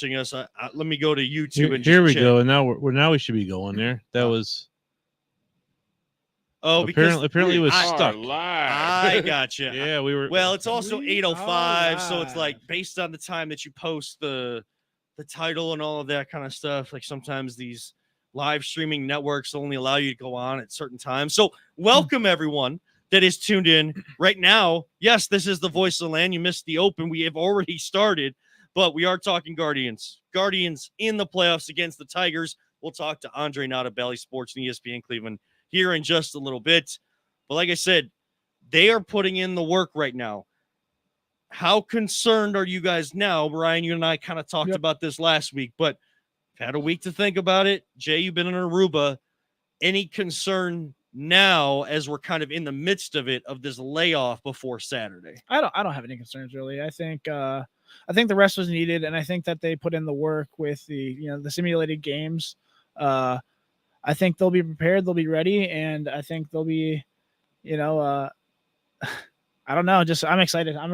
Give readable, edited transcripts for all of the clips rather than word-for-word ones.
us. Let me go to YouTube and here we check. go. And now we should be going there. That was apparently it was stuck. I gotcha. Yeah, we were. Well, it's also 8:05, so it's like based on the time that you post the title and all of that kind of stuff. Like sometimes these live streaming networks only allow you to go on at certain times. So welcome everyone that is tuned in right now. Yes, this is the Voice of the Land. You missed the open. We have already started, but we are talking Guardians in the playoffs against the Tigers. We'll talk to Andre Knott of Bally Sports and ESPN Cleveland here in just a little bit. But like I said, they are putting in the work right now. How concerned are you guys now? Ryan, you and I kind of talked about this last week, but had a week to think about it. Jay, you've been in Aruba. Any concern now as we're kind of in the midst of it, of this layoff before Saturday? I don't have any concerns really. I think the rest was needed, and I think that they put in the work with the simulated games. I think they'll be prepared, they'll be ready, and I think they'll be, I don't know. Just I'm excited. I'm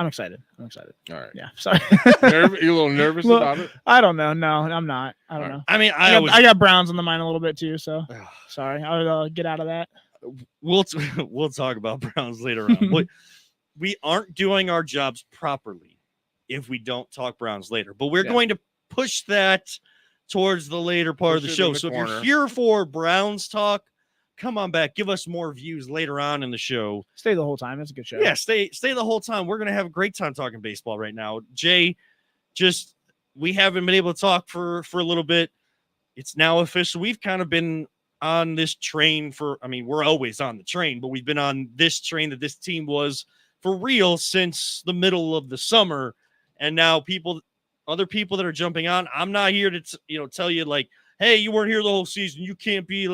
excited. All right. Yeah. Sorry. You a little nervous about it? I don't know. No, I'm not. I don't know. I mean, I got Browns on the mind a little bit too. So sorry. I'll get out of that. We'll talk about Browns later on. But we aren't doing our jobs properly if we don't talk Browns later. But we're going to push that towards the later part of the show. So if you're here for Browns talk, come on back. Give us more views later on in the show. Stay the whole time. It's a good show. Yeah, stay the whole time. We're going to have a great time talking baseball right now. Jay, we haven't been able to talk for a little bit. It's now official. We've kind of been on this train we're always on the train, but we've been on this train that this team was for real since the middle of the summer. And now other people that are jumping on, I'm not here to, tell you like, hey, you weren't here the whole season. You can't be.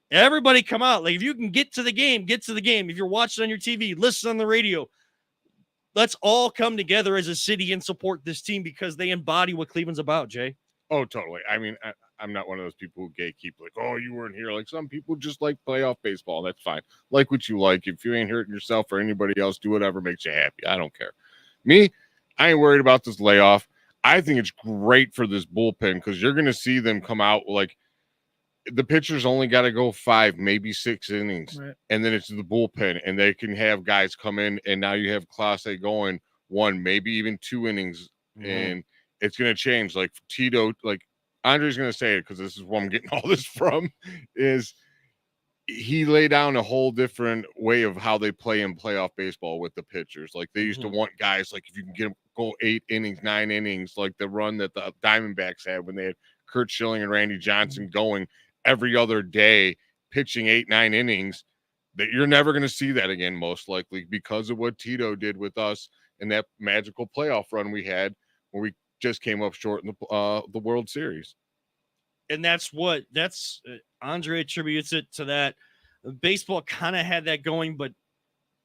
Everybody come out. Like, if you can get to the game, get to the game. If you're watching on your TV, listen on the radio. Let's all come together as a city and support this team because they embody what Cleveland's about, Jay. Oh, totally. I mean, I'm not one of those people who gatekeep, like, oh, you weren't here. Like, some people just like playoff baseball. That's fine. Like what you like. If you ain't hurting yourself or anybody else, do whatever makes you happy. I don't care. Me, I ain't worried about this layoff. I think it's great for this bullpen because you're going to see them come out like, the pitchers only got to go 5, maybe 6 innings, right. And then it's the bullpen, and they can have guys come in, and now you have Clase going 1, maybe even 2 innings, and it's going to change. Like Tito, like Andre's going to say it because this is where I'm getting all this from, is he laid down a whole different way of how they play in playoff baseball with the pitchers. Like they used to want guys, like if you can get them go 8 innings, 9 innings, like the run that the Diamondbacks had when they had Kurt Schilling and Randy Johnson going every other day pitching 8-9 innings, that you're never going to see that again, most likely, because of what Tito did with us in that magical playoff run we had where we just came up short in the World Series. And that's Andre attributes it to that. Baseball kind of had that going, but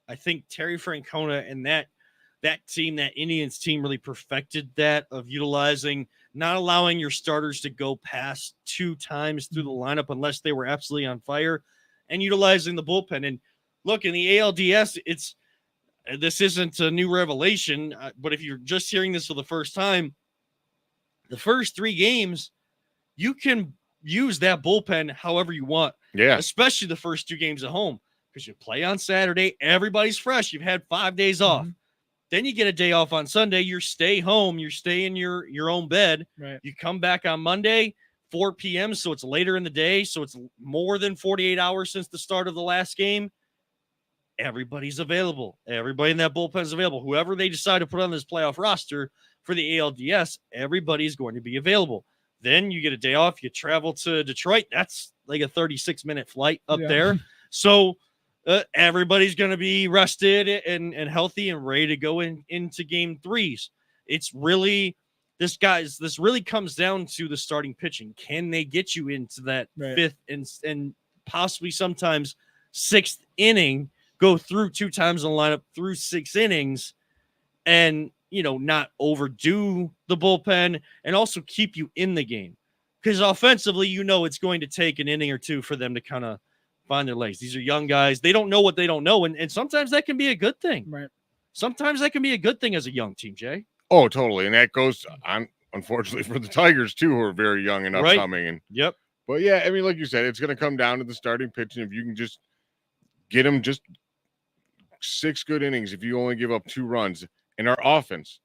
I think Terry Francona and that team, that Indians team, really perfected that of utilizing, not allowing your starters to go past 2 times through the lineup unless they were absolutely on fire, and utilizing the bullpen. And look, in the ALDS, this isn't a new revelation, but if you're just hearing this for the first time, the first 3 games, you can use that bullpen however you want. Yeah. Especially the first 2 games at home, because you play on Saturday, everybody's fresh. You've had 5 days off. Then you get a day off on Sunday. You stay home. You stay in your own bed. Right. You come back on Monday, 4 p.m., so it's later in the day. So it's more than 48 hours since the start of the last game. Everybody's available. Everybody in that bullpen is available. Whoever they decide to put on this playoff roster for the ALDS, everybody's going to be available. Then you get a day off. You travel to Detroit. That's like a 36-minute flight up there. So everybody's going to be rested and healthy and ready to go into game 3s. It's really, this really comes down to the starting pitching. Can they get you into that 5th and possibly sometimes 6th inning, go through 2 times in the lineup through 6 innings and, not overdo the bullpen and also keep you in the game? Because offensively, it's going to take an inning or 2 for them to kind of find their legs. These are young guys. They don't know what they don't know. And sometimes that can be a good thing. Right. sometimes that can be a good thing as a young team, Jay. Oh, totally. And that goes on, unfortunately, for the Tigers, too, who are very young and Right. upcoming. And Yep. But, yeah, I mean, like you said, it's going to come down to the starting pitching. If you can just get them just 6 good innings, if you only give up 2 runs. And our offense,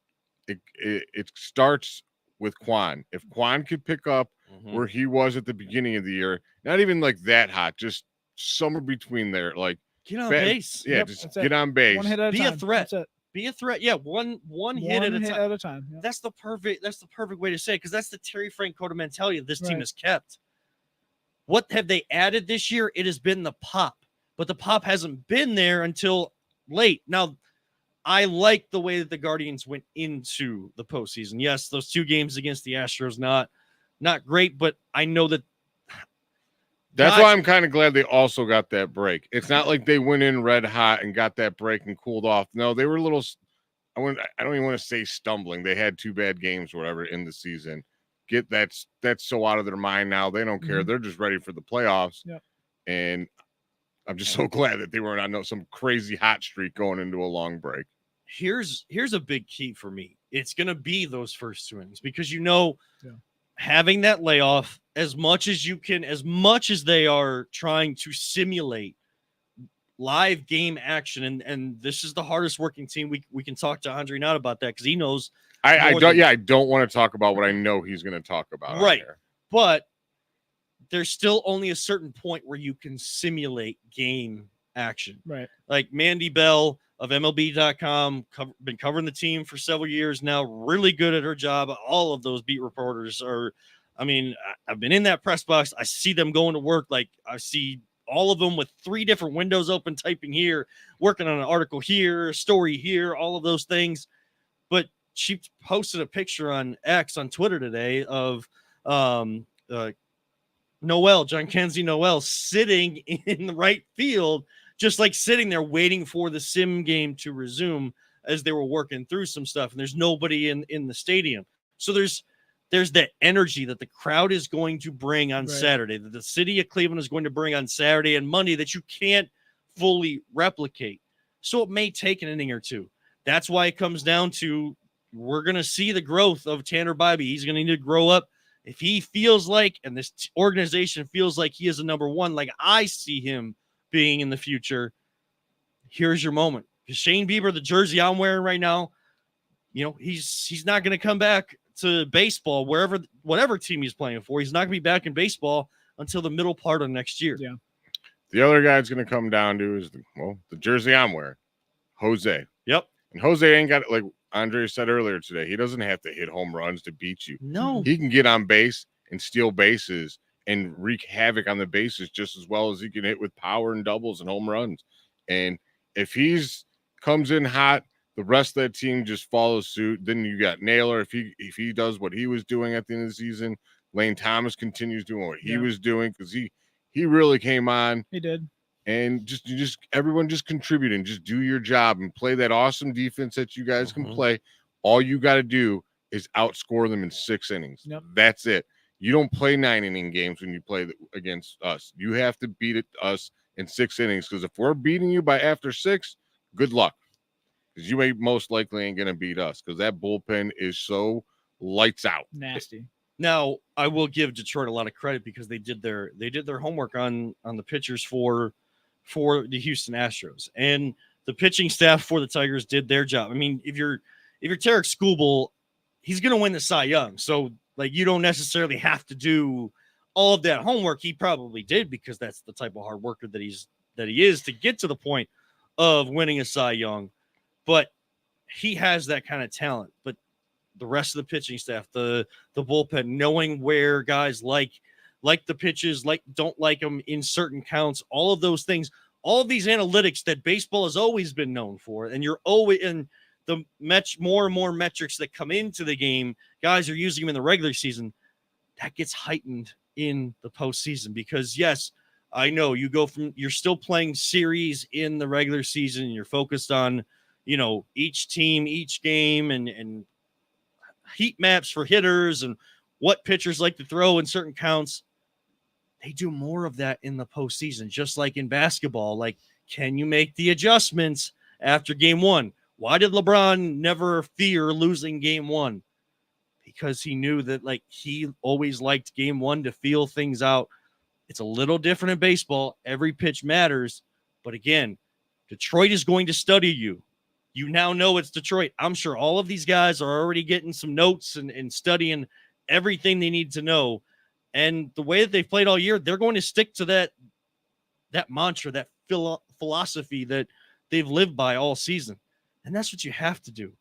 it starts with Quan. If Quan could pick up where he was at the beginning of the year, not even like that hot, just somewhere between there, like get on base. Yeah, just get on base. One hit at a Be time. a threat. That's it. Be a threat. Yeah, one hit at a time. Yeah. That's the perfect way to say it, because that's the Terry Francona mentality that this team Right. has kept. What have they added this year? It has been the pop, but the pop hasn't been there until late. Now, I like the way that the Guardians went into the postseason. Yes, those 2 games against the Astros, not great, but I know that. That's why I'm kind of glad they also got that break. It's not like they went in red hot and got that break and cooled off. No, they were a little. I don't even want to say stumbling. They had 2 bad games or whatever in the season. That's so out of their mind now. They don't care. They're just ready for the playoffs. Yep. And I'm just so glad that they weren't on some crazy hot streak going into a long break. Here's a big key for me. It's going to be those first 2 innings, because having that layoff, as much as you can, as much as they are trying to simulate live game action, and this is the hardest working team. We can talk to Andre Knott about that, because he knows. I don't want to talk about what I know he's going to talk about. Right. But there's still only a certain point where you can simulate game action. Right. Like Mandy Bell of MLB.com, been covering the team for several years now, really good at her job. All of those beat reporters are, I mean, I've been in that press box. I see them going to work. Like, I see all of them with 3 different windows open, typing here, working on an article here, a story here, all of those things. But she posted a picture on X, on Twitter today, of Noel, John Kenzie Noel, sitting in the right field, just like sitting there waiting for the sim game to resume as they were working through some stuff. And there's nobody in the stadium. So there's that energy that the crowd is going to bring on Saturday, that the city of Cleveland is going to bring on Saturday and Monday, that you can't fully replicate. So it may take an inning or 2. That's why it comes down to, we're going to see the growth of Tanner Bybee. He's going to need to grow up. If he feels like, and this organization feels like he is a number 1, like I see him being in the future, here's your moment. Because Shane Bieber, the jersey I'm wearing right now, he's not going to come back to baseball, whatever team he's playing for. He's not going to be back in baseball until the middle part of next year. Yeah. The other guy it's going to come down to is the jersey I'm wearing, Jose. Yep. And Jose ain't got, like Andre said earlier today, he doesn't have to hit home runs to beat you. No. He can get on base and steal bases and wreak havoc on the bases just as well as he can hit with power and doubles and home runs. And if he's comes in hot, the rest of that team just follows suit. Then you got Naylor. If he does what he was doing at the end of the season, Lane Thomas continues doing what he was doing, because he really came on. He did. And just everyone just contributing, just do your job and play that awesome defense that you guys can play. All you got to do is outscore them in 6 innings. Yep. That's it. You don't play 9-inning games when you play against us. You have to beat us in 6 innings, because if we're beating you by after 6, good luck, because you most likely ain't going to beat us, because that bullpen is so lights out. Nasty. Now, I will give Detroit a lot of credit, because they did their homework on the pitchers for the Houston Astros, and the pitching staff for the Tigers did their job. I mean, if you're Tarek Skubal, he's going to win the Cy Young. So, like, you don't necessarily have to do all of that homework. He probably did, because that's the type of hard worker that he is to get to the point of winning a Cy Young. But he has that kind of talent. But the rest of the pitching staff, the bullpen, knowing where guys like the pitches, don't like them in certain counts, all of those things, all of these analytics that baseball has always been known for, and you're always in the more and more metrics that come into the game, guys are using them in the regular season. That gets heightened in the postseason, because yes, I know you're still playing series in the regular season, and you're focused on, each team, each game, and heat maps for hitters and what pitchers like to throw in certain counts. They do more of that in the postseason, just like in basketball. Like, can you make the adjustments after game 1? Why did LeBron never fear losing game one? Because he knew that, like, he always liked game one to feel things out. It's a little different in baseball. Every pitch matters. But again, Detroit is going to study you. You now know it's Detroit. I'm sure all of these guys are already getting some notes and studying everything they need to know. And the way that they've played all year, they're going to stick to that mantra, that philosophy that they've lived by all season. And that's what you have to do.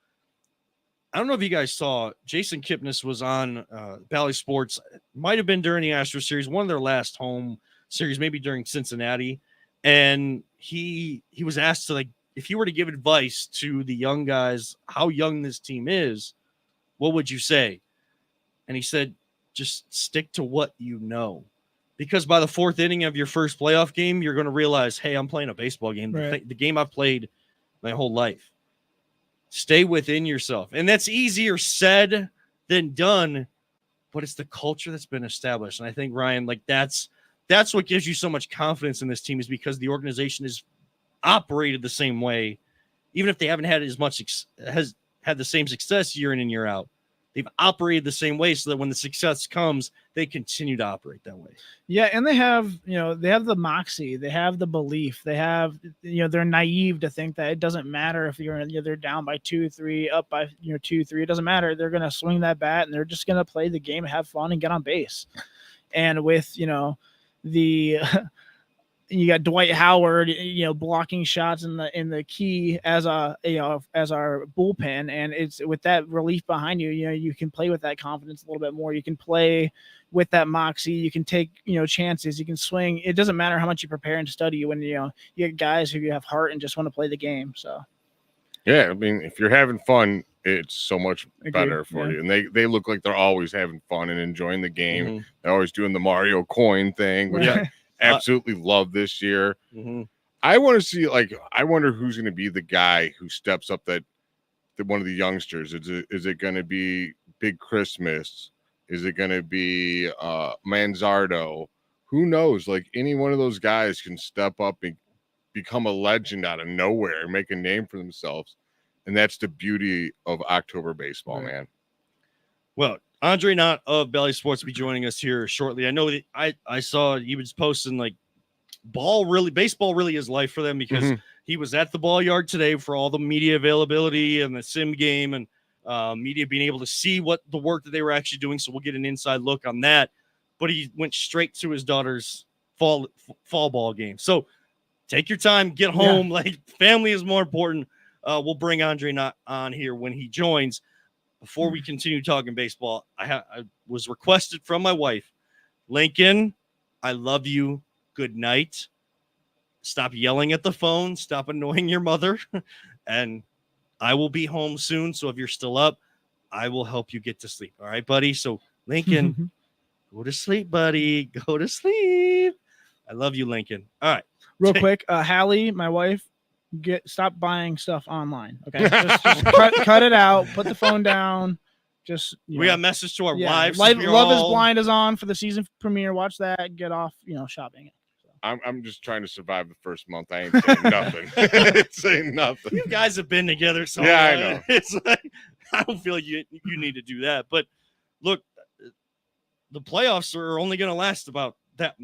I don't know if you guys saw, Jason Kipnis was on Bally Sports. It might have been during the Astros series, one of their last home series, maybe during Cincinnati. And he was asked to, like, if you were to give advice to the young guys, how young this team is, what would you say? And he said, just stick to what you know. Because by the fourth inning of your first playoff game, you're going to realize, hey, I'm playing a baseball game, Right. the game I've played my whole life. Stay within yourself. And that's easier said than done, but it's the culture that's been established. And I think, Ryan, like that's what gives you so much confidence in this team, is because the organization is operated the same way, even if they haven't had as much has had the same success year in and year out. They've operated the same way so that when the success comes, they continue to operate that way. Yeah, and they have the moxie, they have the belief, they have, they're naive to think that it doesn't matter if they're down by 2-3, up by 2-3. It doesn't matter. They're gonna swing that bat and they're just gonna play the game, have fun, and get on base. And with the you got Dwight Howard, blocking shots in the key as our bullpen, and it's with that relief behind you, you can play with that confidence a little bit more. You can play with that moxie. You can take chances. You can swing. It doesn't matter how much you prepare and study when you get guys who have heart and just want to play the game. So yeah, I mean, if you're having fun, it's so much better for you. And they look like they're always having fun and enjoying the game. Mm-hmm. They're always doing the Mario coin thing, which I absolutely love this year. Mm-hmm. I want to see, I wonder who's going to be the guy who steps up that one of the youngsters. Is it going to be Big Christmas? Is it going to be Manzardo? Who knows? Like, any one of those guys can step up and become a legend out of nowhere and make a name for themselves. And that's the beauty of October baseball, man. Well, Andre Knott of Bally Sports will be joining us here shortly. I know that I saw he was posting, like, baseball really is life for them, because he was at the ball yard today for all the media availability and the sim game, and media being able to see what the work that they were actually doing. So we'll get an inside look on that. But he went straight to his daughter's fall ball game. So take your time, get home. Yeah. Like, family is more important. We'll bring Andre Knott on here when he joins. Before we continue talking baseball, I was requested from my wife, Lincoln, I love you. Good night. Stop yelling at the phone. Stop annoying your mother. And I will be home soon. So if you're still up, I will help you get to sleep. All right, buddy? So, Lincoln, go to sleep, buddy. Go to sleep. I love you, Lincoln. All right. Real quick, Hallie, my wife, stop buying stuff online. Okay, just cut it out. Put the phone down. Just we got a message to our wives. Love is Blind is on for the season premiere. Watch that. Get off, shopping. I'm just trying to survive the first month. I ain't saying nothing. I ain't saying nothing. You guys have been together, so yeah, I know. It's like, I don't feel you need to do that. But look, the playoffs are only going to last about that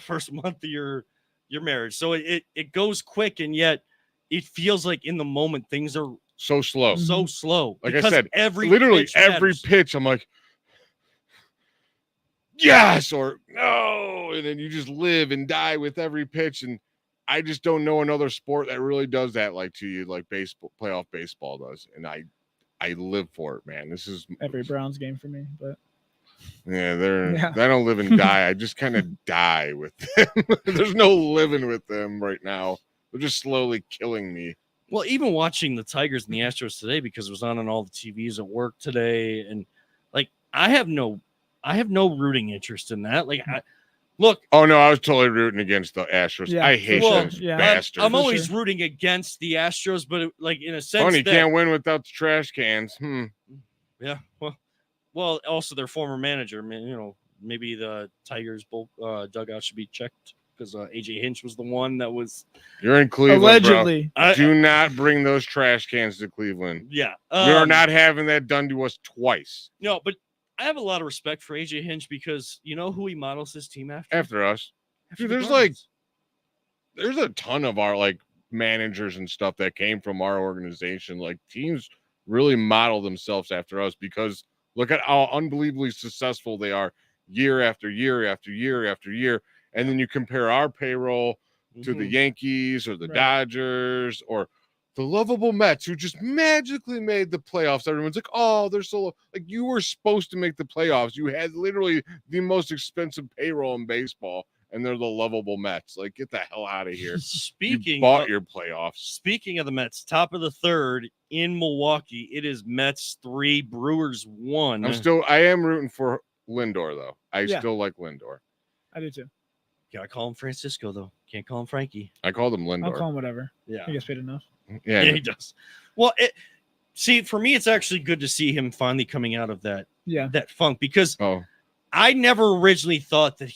first month of your marriage. So it goes quick, and yet it feels like in the moment things are so slow. So slow. Like I said, every matters. pitch, I'm like, yes, or no. And then you just live and die with every pitch. And I just don't know another sport that really does that like to you, like baseball, playoff baseball does. And I live for it, man. This is every Browns game for me, but yeah, they don't live and die. I just kind of die with them. There's no living with them right now. They're just slowly killing me. Well, even watching the Tigers and the Astros today, because it was on all the TVs at work today, and like I have no rooting interest in that. Like, look. Oh no, I was totally rooting against the Astros. Yeah, I hate those bastards. I'm always rooting against the Astros, but like in a sense, funny, can't win without the trash cans. Yeah, well, also their former manager. Maybe the Tigers dugout should be checked because AJ Hinch was the one that was You're in Cleveland, Allegedly. bro. Do not bring those trash cans to Cleveland. Yeah. We are not having that done to us twice. No, but I have a lot of respect for AJ Hinch because you know who he models his team after? After us. After Dude, the there's Guardians. there's a ton of our like managers and stuff that came from our organization. Like teams really model themselves after us because look at how unbelievably successful they are year after year after year after year. And then you compare our payroll to the Yankees or the Dodgers or the lovable Mets who just magically made the playoffs. Everyone's like, oh, they're so like you were supposed to make the playoffs. You had literally the most expensive payroll in baseball, and they're the lovable Mets. Like, get the hell out of here. Speaking you bought of, your playoffs. Speaking of the Mets, top of the third in Milwaukee, it is Mets 3, Brewers 1. I am rooting for Lindor though. I still like Lindor. I do too. Gotta call him Francisco though. Can't call him Frankie. I called him Lindor. I'll call him whatever. Yeah, he gets paid enough. Yeah, he does. Well, see, for me, it's actually good to see him finally coming out of that funk because I never originally thought that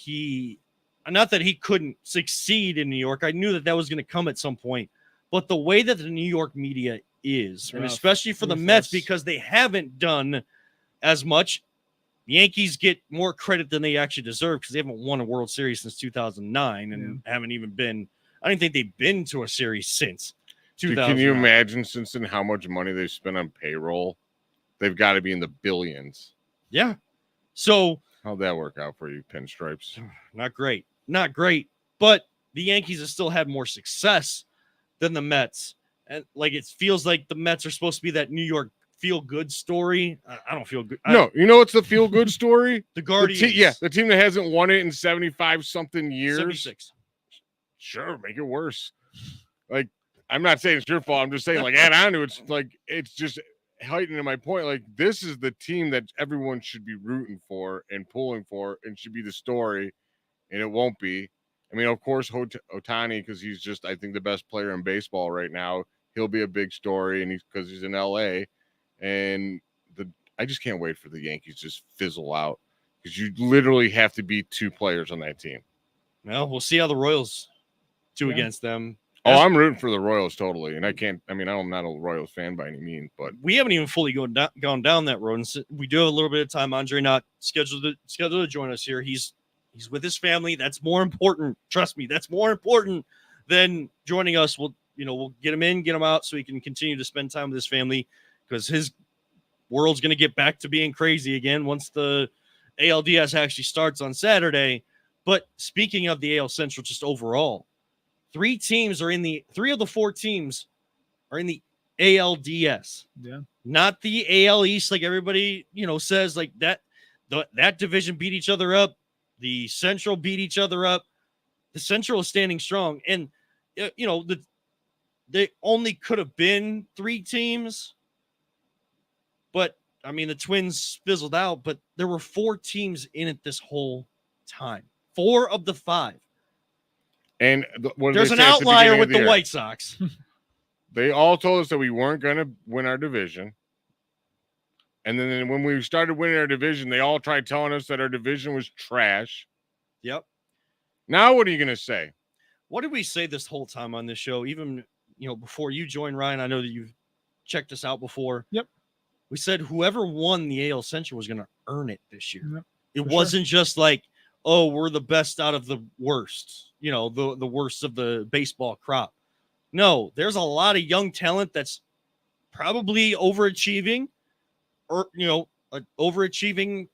not that he couldn't succeed in New York. I knew that was going to come at some point, but the way that the New York media is, and especially for the Mets, because they haven't done as much. Yankees get more credit than they actually deserve because they haven't won a World Series since 2009 and haven't even been. I don't think they've been to a series since. Dude, can you imagine, Simpson, how much money they've spent on payroll? They've got to be in the billions. Yeah. So how'd that work out for you, Pinstripes? Not great. Not great. But the Yankees have still had more success than the Mets. And like it feels like the Mets are supposed to be that New York feel-good story. I don't feel good. No, you know what's the feel-good story? The Guardians. The team that hasn't won it in 75-something years. 76. Sure, make it worse. Like, I'm not saying it's your fault. I'm just saying, like, add on to it. It's like, it's just heightening my point. Like, this is the team that everyone should be rooting for and pulling for and should be the story, and it won't be. I mean, of course, Ohtani, because he's just, I think, the best player in baseball right now. He'll be a big story, and because he's in L.A., and I just can't wait for the Yankees to just fizzle out because you literally have to beat 2 players on that team. Well, we'll see how the Royals do against them. Oh, I'm rooting for the Royals totally, and I'm not a Royals fan by any means, but we haven't even fully gone down that road. And we do have a little bit of time. Andre Knott scheduled to join us here. He's with his family. That's more important. Trust me, that's more important than joining us. We'll get him in, get him out, so he can continue to spend time with his family because his world's going to get back to being crazy again once the ALDS actually starts on Saturday. But speaking of the AL Central, just overall. 3 of the 4 teams are in the ALDS. Yeah. Not the AL East, like everybody, says like that. That division beat each other up. The Central beat each other up. The Central is standing strong. And, they only could have been 3 teams. But, I mean, the Twins fizzled out. But there were 4 teams in it this whole time. 4 of the 5. And there's an outlier with the White Sox. They all told us that we weren't going to win our division. And then when we started winning our division, they all tried telling us that our division was trash. Yep. Now, what are you going to say? What did we say this whole time on this show? Even, before you joined, Ryan, I know that you've checked us out before. Yep. We said whoever won the AL Central was going to earn it this year. Yep. It wasn't just like, oh, we're the best out of the worst. The worst of the baseball crop. No, there's a lot of young talent that's probably overachieving overachieving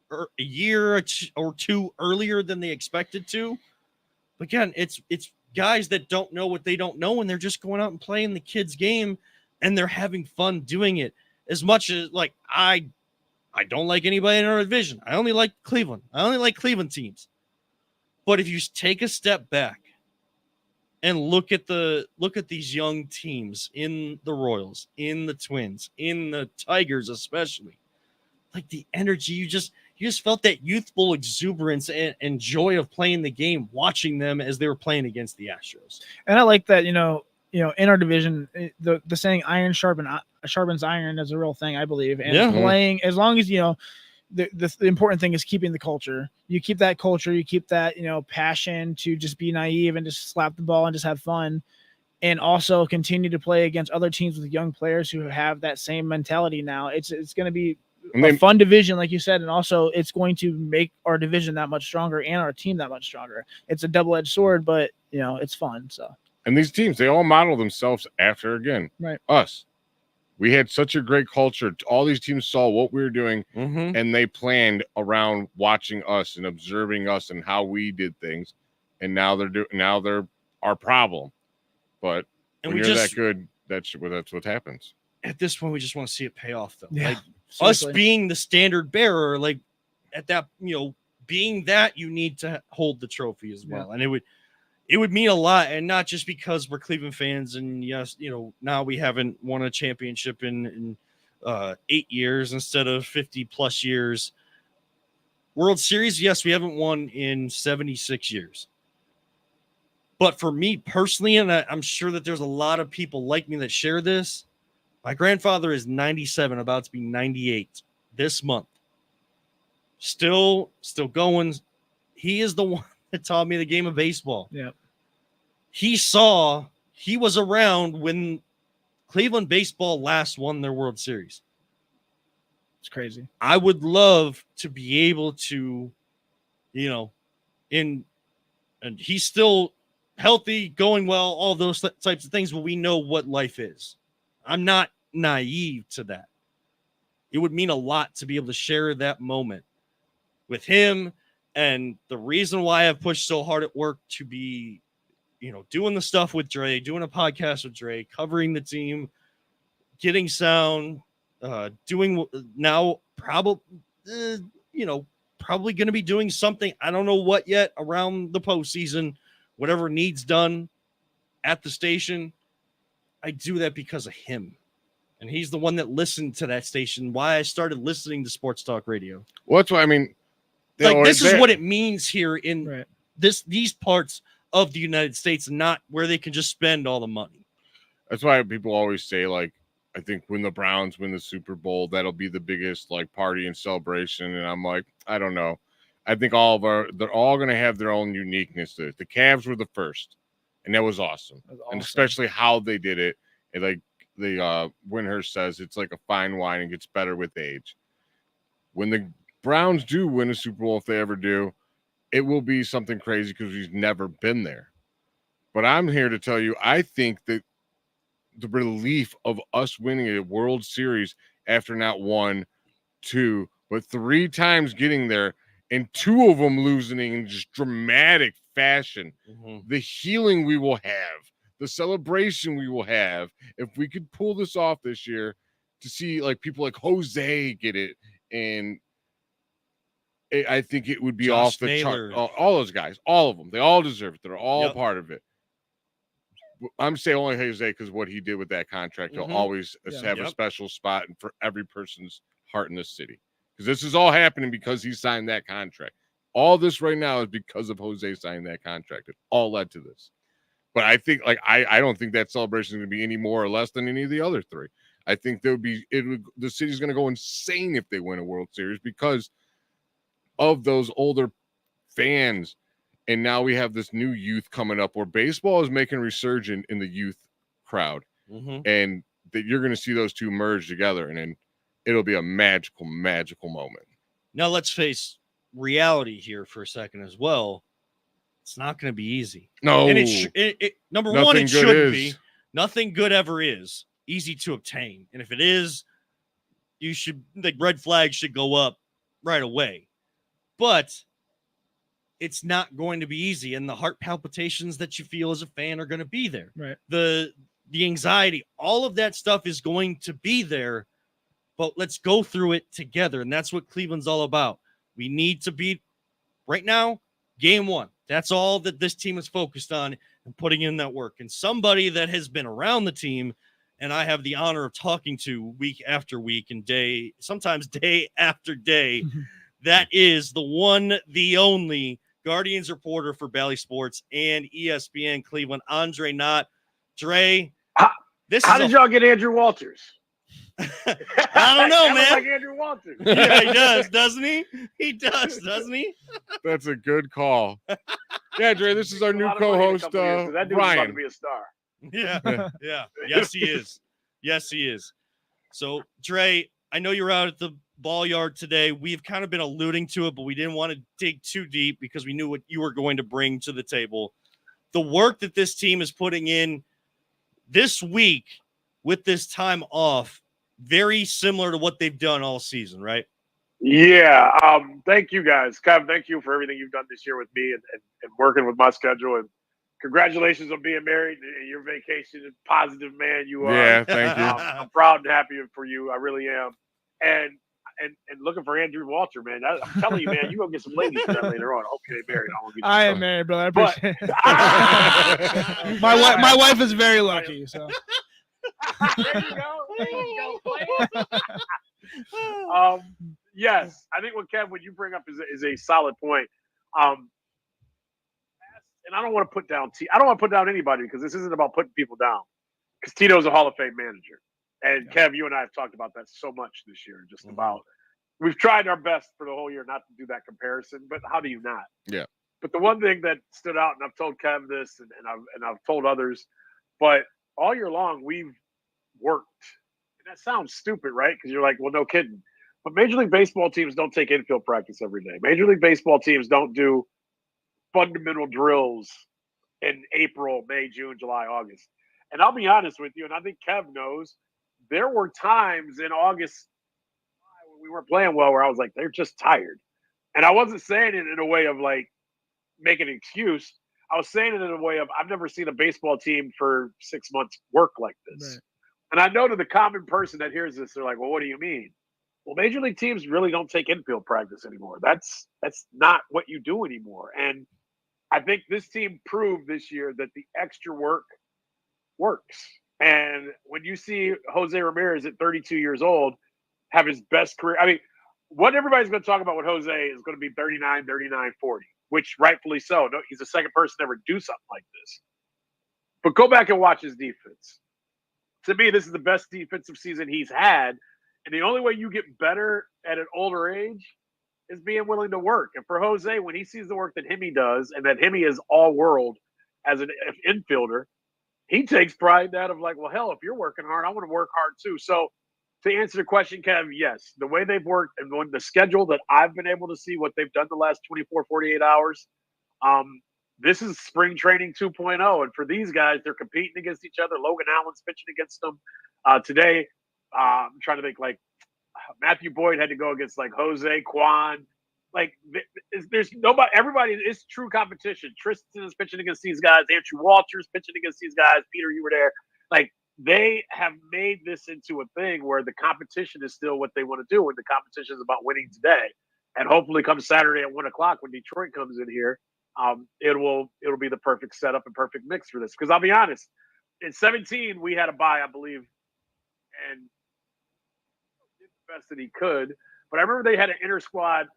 a year or 2 earlier than they expected to. But again, it's guys that don't know what they don't know, and they're just going out and playing the kids' game, and they're having fun doing it. As much as like I don't like anybody in our division. I only like Cleveland. I only like Cleveland teams. But if you take a step back and look at these young teams in the Royals, in the Twins, in the Tigers especially, like the energy, you just felt that youthful exuberance and joy of playing the game, watching them as they were playing against the Astros. And I like that, in our division, the saying "iron sharpens iron" is a real thing, I believe. And playing, as long as the important thing is keeping the culture. You keep that culture, you keep that, passion to just be naive and just slap the ball and just have fun, and also continue to play against other teams with young players who have that same mentality. Now it's going to be a fun division, like you said, and also it's going to make our division that much stronger and our team that much stronger. It's a double-edged sword, but it's fun. So, and these teams, they all model themselves after, again, us. We had such a great culture. All these teams saw what we were doing, and they planned around watching us and observing us and how we did things. And now they're our problem. But when you're that good, that's what happens. At this point, we just want to see it pay off, though. Yeah, like us being the standard bearer, like at that, being that, you need to hold the trophy as well, and it would mean a lot, and not just because we're Cleveland fans, and yes, now we haven't won a championship in 8 years instead of 50 plus years. World Series, yes, we haven't won in 76 years. But for me personally, and I'm sure that there's a lot of people like me that share this, my grandfather is 97, about to be 98 this month. Still going. He is the one that taught me the game of baseball. Yeah. He was around when Cleveland baseball last won their World Series. It's crazy. I would love to be able to, and he's still healthy, going well, all those types of things, but we know what life is. I'm not naive to that. It would mean a lot to be able to share that moment with him. And the reason why I've pushed so hard at work to be, doing the stuff with Dre, doing a podcast with Dre, covering the team, getting sound, doing now probably going to be doing something. I don't know what yet around the postseason, whatever needs done at the station. I do that because of him. And he's the one that listened to that station. Why I started listening to Sports Talk Radio. Well, that's what I mean. This is what it means here in these parts of the United States, not where they can just spend all the money. That's why people always say, like, I think when the Browns win the Super Bowl, that'll be the biggest party and celebration. And I'm like, I don't know. I think they're all going to have their own uniqueness to it. The Cavs were the first, and that was awesome. And especially how they did it. And like the Windhurst says, it's like a fine wine and gets better with age. When the Browns do win a Super Bowl, if they ever do, it will be something crazy because we've never been there. But I'm here to tell you, I think that the relief of us winning a World Series after not 1, 2, but 3 times getting there, and 2 of them losing in just dramatic fashion, the healing we will have, the celebration we will have, if we could pull this off this year, to see people like Jose get it, and I think it would be Josh off the Naylor. chart. All those guys, all of them, they all deserve it. They're all part of it. I'm saying only Jose because what he did with that contract, he'll always have a special spot for every person's heart in this city. Because this is all happening because he signed that contract. All this right now is because of Jose signing that contract. It all led to this. But I think, I don't think that celebration is going to be any more or less than any of the other 3. I think the city's going to go insane if they win a World Series because of those older fans. And now we have this new youth coming up where baseball is making a resurgence in the youth crowd. And that you're going to see those two merge together, and then it'll be a magical, magical moment. Now let's face reality here for a second as well. It's not going to be easy. No. And number one, it shouldn't be. Nothing good ever is easy to obtain. And if it is, the red flag should go up right away. But it's not going to be easy. And the heart palpitations that you feel as a fan are going to be there. Right. The anxiety, all of that stuff is going to be there. But let's go through it together. And that's what Cleveland's all about. We need to beat, right now, game 1. That's all that this team is focused on and putting in that work. And somebody that has been around the team, and I have the honor of talking to week after week and sometimes day after day, that is the one, the only Guardians reporter for Bally Sports and ESPN Cleveland, Andre Knott. Dre, how did y'all get Andrew Walters? I don't know, That looks man. like Andrew Walters. Yeah, he does, doesn't he? He does, doesn't he? That's a good call. Yeah, Dre, this is our A new lot of money in a co-host, couple years, 'cause that dude's about to Ryan. be a star. Yeah, yeah. Yes, he is. Yes, he is. So, Dre, I know you're out at the ball yard today. We've kind of been alluding to it, but we didn't want to dig too deep because we knew what you were going to bring to the table. The work that this team is putting in this week with this time off, very similar to what they've done all season, right? Yeah. Thank you guys. Kev, thank you for everything you've done this year with me and working with my schedule. And congratulations on being married and your vacation. Positive man you are. Yeah, thank you. I'm proud and happy for you. I really am. And looking for Andrew Walter, man. I'm telling you, man, you gonna get some ladies for that later on. I hope you ain't married. I won't get you I am started. married, brother. I But- appreciate it. My wife is very lucky. So There you go. There you go. Player. Yes, I think what you bring up is a solid point. And I don't want to put down I don't want to put down anybody because this isn't about putting people down. Because Tito's a Hall of Fame manager, and Kev, you and I have talked about that so much this year. Just about we've tried our best for the whole year not to do that comparison, but how do you not? Yeah. But the one thing that stood out, and I've told Kev this, and I've told others, but all year long we've worked. And that sounds stupid, right? Because you're like, well, no kidding. But Major League Baseball teams don't take infield practice every day. Major League Baseball teams don't do fundamental drills in April, May, June, July, August. And I'll be honest with you, and I think Kev knows, there were times in August when we weren't playing well where I was like, they're just tired. And I wasn't saying it in a way of like making an excuse. I was saying it in a way of I've never seen a baseball team for 6 months work like this. Right. And I know to the common person that hears this, they're like, well, what do you mean? Well, major league teams really don't take infield practice anymore. That's not what you do anymore. And I think this team proved this year that the extra work works. And when you see Jose Ramirez at 32 years old have his best career, I mean, what everybody's going to talk about with Jose is going to be 39, 40, which rightfully so. No, he's the second person to ever do something like this. But go back and watch his defense. To me, this is the best defensive season he's had. And the only way you get better at an older age is being willing to work. And for Jose, when he sees the work that Hemi does and that Hemi is all world as an infielder, he takes pride in that of like, well, hell, if you're working hard, I want to work hard too. So to answer the question, Kev, yes, the way they've worked and when the schedule that I've been able to see what they've done the last 24, 48 hours, this is spring training 2.0. And for these guys, they're competing against each other. Logan Allen's pitching against them today. I'm trying to think like Matthew Boyd had to go against like Jose Kwan. Like there's nobody, everybody is true competition. Tristan is pitching against these guys. Andrew Walters pitching against these guys. Peter, you were there. Like they have made this into a thing where the competition is still what they want to do. And the competition is about winning today. And hopefully come Saturday at 1:00 when Detroit comes in here, it'll be the perfect setup and perfect mix for this. Because I'll be honest, in 2017 we had a bye, I believe, and did the best that he could. But I remember they had an inter squad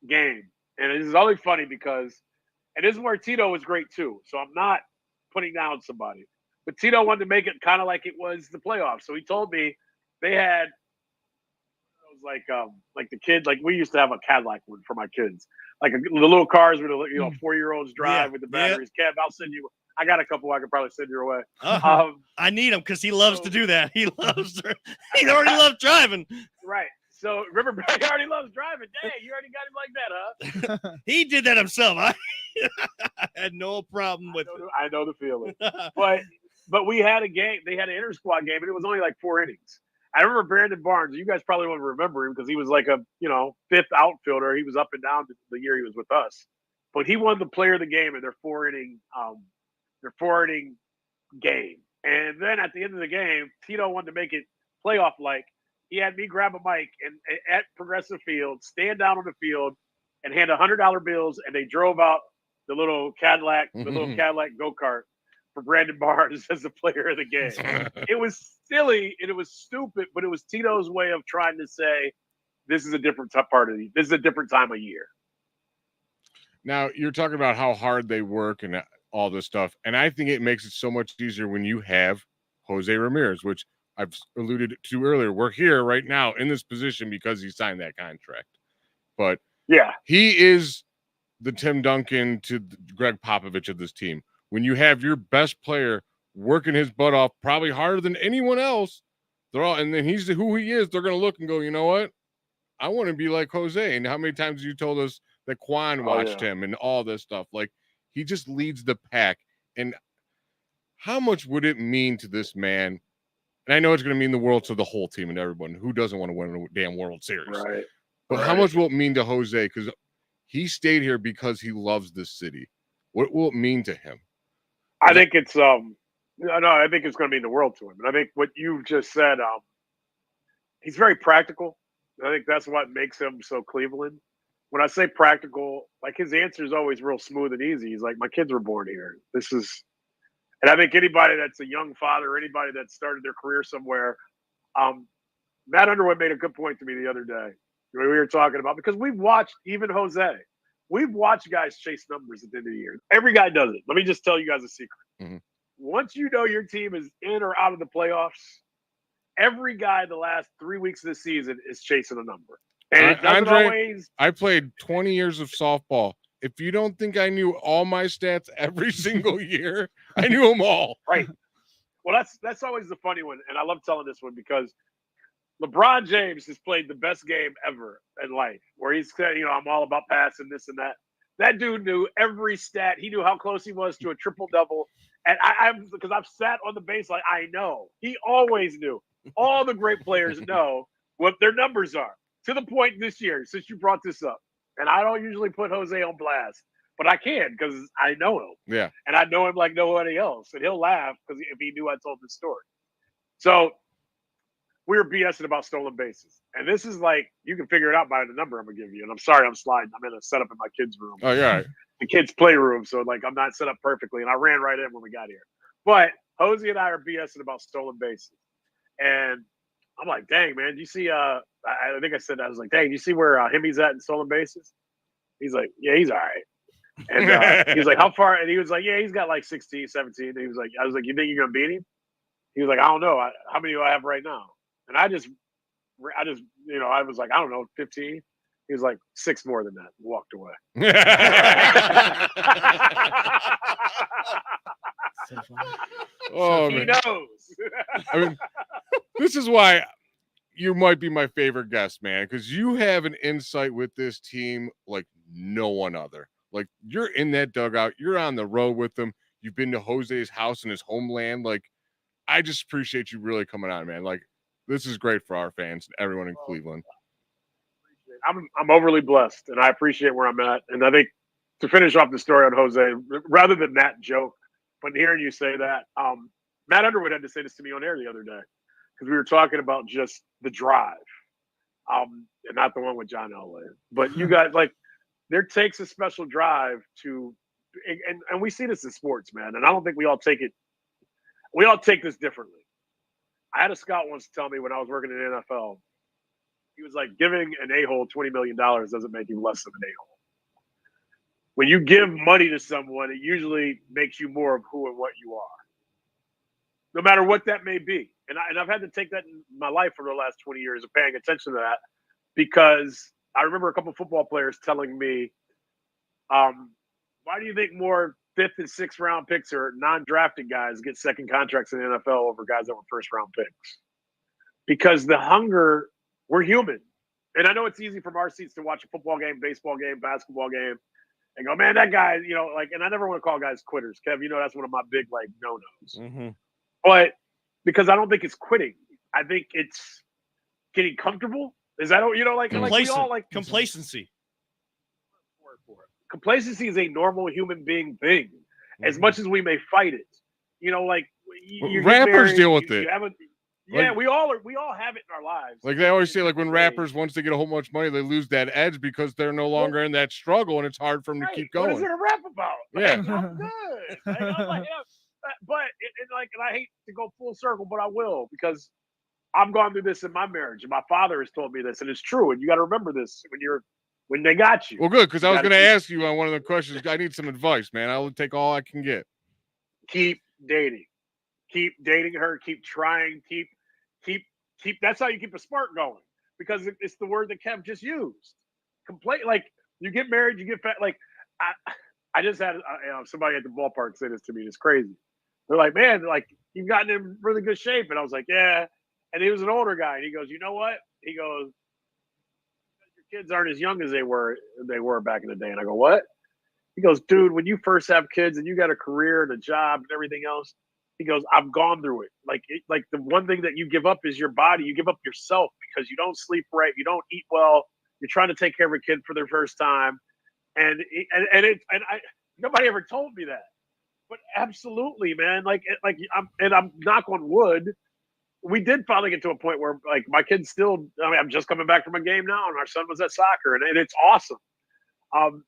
game, and it is only funny because, and this is where Tito was great too. So I'm not putting down somebody, but Tito wanted to make it kind of like it was the playoffs. So he told me they had it was like the kid, like we used to have a Cadillac one for my kids, like the little cars with 4-year-olds drive with the batteries. Kev, I'll send you. I got a couple I could probably send your way. I need him because he loves to do that. He loves. He already loves driving. Right. So remember, he already loves driving. Dang, you already got him like that, huh? He did that himself. I had no problem with it. I know the feeling. But we had a game. They had an inter squad game, and it was only like 4 innings. I remember Brandon Barnes. You guys probably won't remember him because he was like a fifth outfielder. He was up and down the year he was with us. But he won the player of the game in their 4-inning game. And then at the end of the game, Tito wanted to make it playoff like. He had me grab a mic and at Progressive Field, stand down on the field, and hand $100 bills, and they drove out the little Cadillac, go-kart for Brandon Barnes as the player of the game. It was silly and it was stupid, but it was Tito's way of trying to say, "This is a different this is a different time of year." Now you're talking about how hard they work and all this stuff, and I think it makes it so much easier when you have Jose Ramirez, which I've alluded to earlier, we're here right now in this position because he signed that contract. But Yeah, he is the Tim Duncan to Greg Popovich of this team. When you have your best player working his butt off, probably harder than anyone else, and then he's who he is, they're going to look and go, you know what? I want to be like Jose. And how many times you told us that Quan watched him and all this stuff? Like, he just leads the pack. And how much would it mean to this man? And I know it's going to mean the world to the whole team and everyone who doesn't want to win a damn World Series. right. But how much will it mean to Jose? Because he stayed here because he loves this city. What will it mean to him? I think it's I think it's going to mean the world to him. And I think what you've just said, he's very practical. I think that's what makes him so Cleveland. When I say practical, like his answer is always real smooth and easy. He's like, my kids were born here. And I think anybody that's a young father or anybody that started their career somewhere, Matt Underwood made a good point to me the other day. We were talking about, because we've watched, even Jose, we've watched guys chase numbers at the end of the year. Every guy does it. Let me just tell you guys a secret. Mm-hmm. Once you know your team is in or out of the playoffs, every guy the last 3 weeks of the season is chasing a number. And it doesn't always. I played 20 years of softball. If you don't think I knew all my stats every single year, I knew them all. Right. Well, that's always the funny one. And I love telling this one because LeBron James has played the best game ever in life, where he's said, I'm all about passing this and that. That dude knew every stat. He knew how close he was to a triple-double. And because I've sat on the baseline, I know. He always knew. All the great players know what their numbers are. To the point this year, since you brought this up. And I don't usually put Jose on blast, but I can because I know him. Yeah. And I know him like nobody else. And he'll laugh because if he knew I told the story. So we were BSing about stolen bases. And this is like, you can figure it out by the number I'm going to give you. And I'm sorry I'm sliding. I'm in a setup in my kids' room. Oh, yeah. The kids' playroom. So, like, I'm not set up perfectly. And I ran right in when we got here. But Jose and I are BSing about stolen bases. And I'm like, dang, man, do you see, I think I said, I was like, dang, do you see where Hemi's at in stolen bases? He's like, yeah, he's all right. And he's like, how far? And he was like, yeah, he's got like 16, 17. And he was like, I was like, you think you're going to beat him? He was like, I don't know. How many do I have right now? And I was like, I don't know, 15. He was like, 6 more than that. And walked away. So funny. Oh, he man. knows. I mean, this is why you might be my favorite guest, man, because you have an insight with this team like no one other. Like, you're in that dugout. You're on the road with them. You've been to Jose's house in his homeland. Like, I just appreciate you really coming on, man. Like, this is great for our fans and everyone in Cleveland. I'm overly blessed, and I appreciate where I'm at. And I think to finish off the story on Jose, rather than that joke, but hearing you say that, Matt Underwood had to say this to me on air the other day because we were talking about just the drive, and not the one with John Elway. But you guys, like, there takes a special drive to, and we see this in sports, man. And I don't think we all take this differently. I had a scout once tell me when I was working in the NFL, he was like, giving an a-hole $20 million doesn't make you less of an a-hole. When you give money to someone, it usually makes you more of who and what you are, no matter what that may be. And I've had to take that in my life for the last 20 years of paying attention to that, because I remember a couple of football players telling me, why do you think more 5th and 6th round picks or non-drafted guys get second contracts in the NFL over guys that were first round picks? Because the hunger, we're human. And I know it's easy from our seats to watch a football game, baseball game, basketball game, and go, man, that guy, and I never want to call guys quitters. Kev, that's one of my big, no-nos. Mm-hmm. But because I don't think it's quitting. I think it's getting comfortable. Is that, we all like complacency. Complacency is a normal human being thing, as much as we may fight it. Rappers deal with it. We all have it in our lives. Like they always say, like when rappers, once they get a whole bunch of money, they lose that edge because they're no longer in that struggle, and it's hard for them to keep going. What is there to rap about? Yeah. I'm good. I'm like, and I hate to go full circle, but I will, because I've gone through this in my marriage, and my father has told me this, and it's true. And you got to remember this when they got you. Well, good, because I was going to ask you on one of the questions. I need some advice, man. I will take all I can get. Keep dating her. Keep trying. keep. That's how you keep a spark going, because it's the word that Kev just used. Like you get married, you get fat. Like I just had somebody at the ballpark say this to me. It's crazy. They're like, man, like you've gotten in really good shape, and I was like, yeah. And he was an older guy, and he goes, you know what? He goes, your kids aren't as young as they were back in the day. And I go, what? He goes, dude, when you first have kids and you got a career and a job and everything else, he goes, I've gone through it. Like the one thing that you give up is your body. You give up yourself because you don't sleep right, you don't eat well. You're trying to take care of a kid for their first time, and nobody ever told me that. But absolutely, man. I'm knock on wood. We did finally get to a point where like my kids still. I mean, I'm just coming back from a game now, and our son was at soccer, and it's awesome.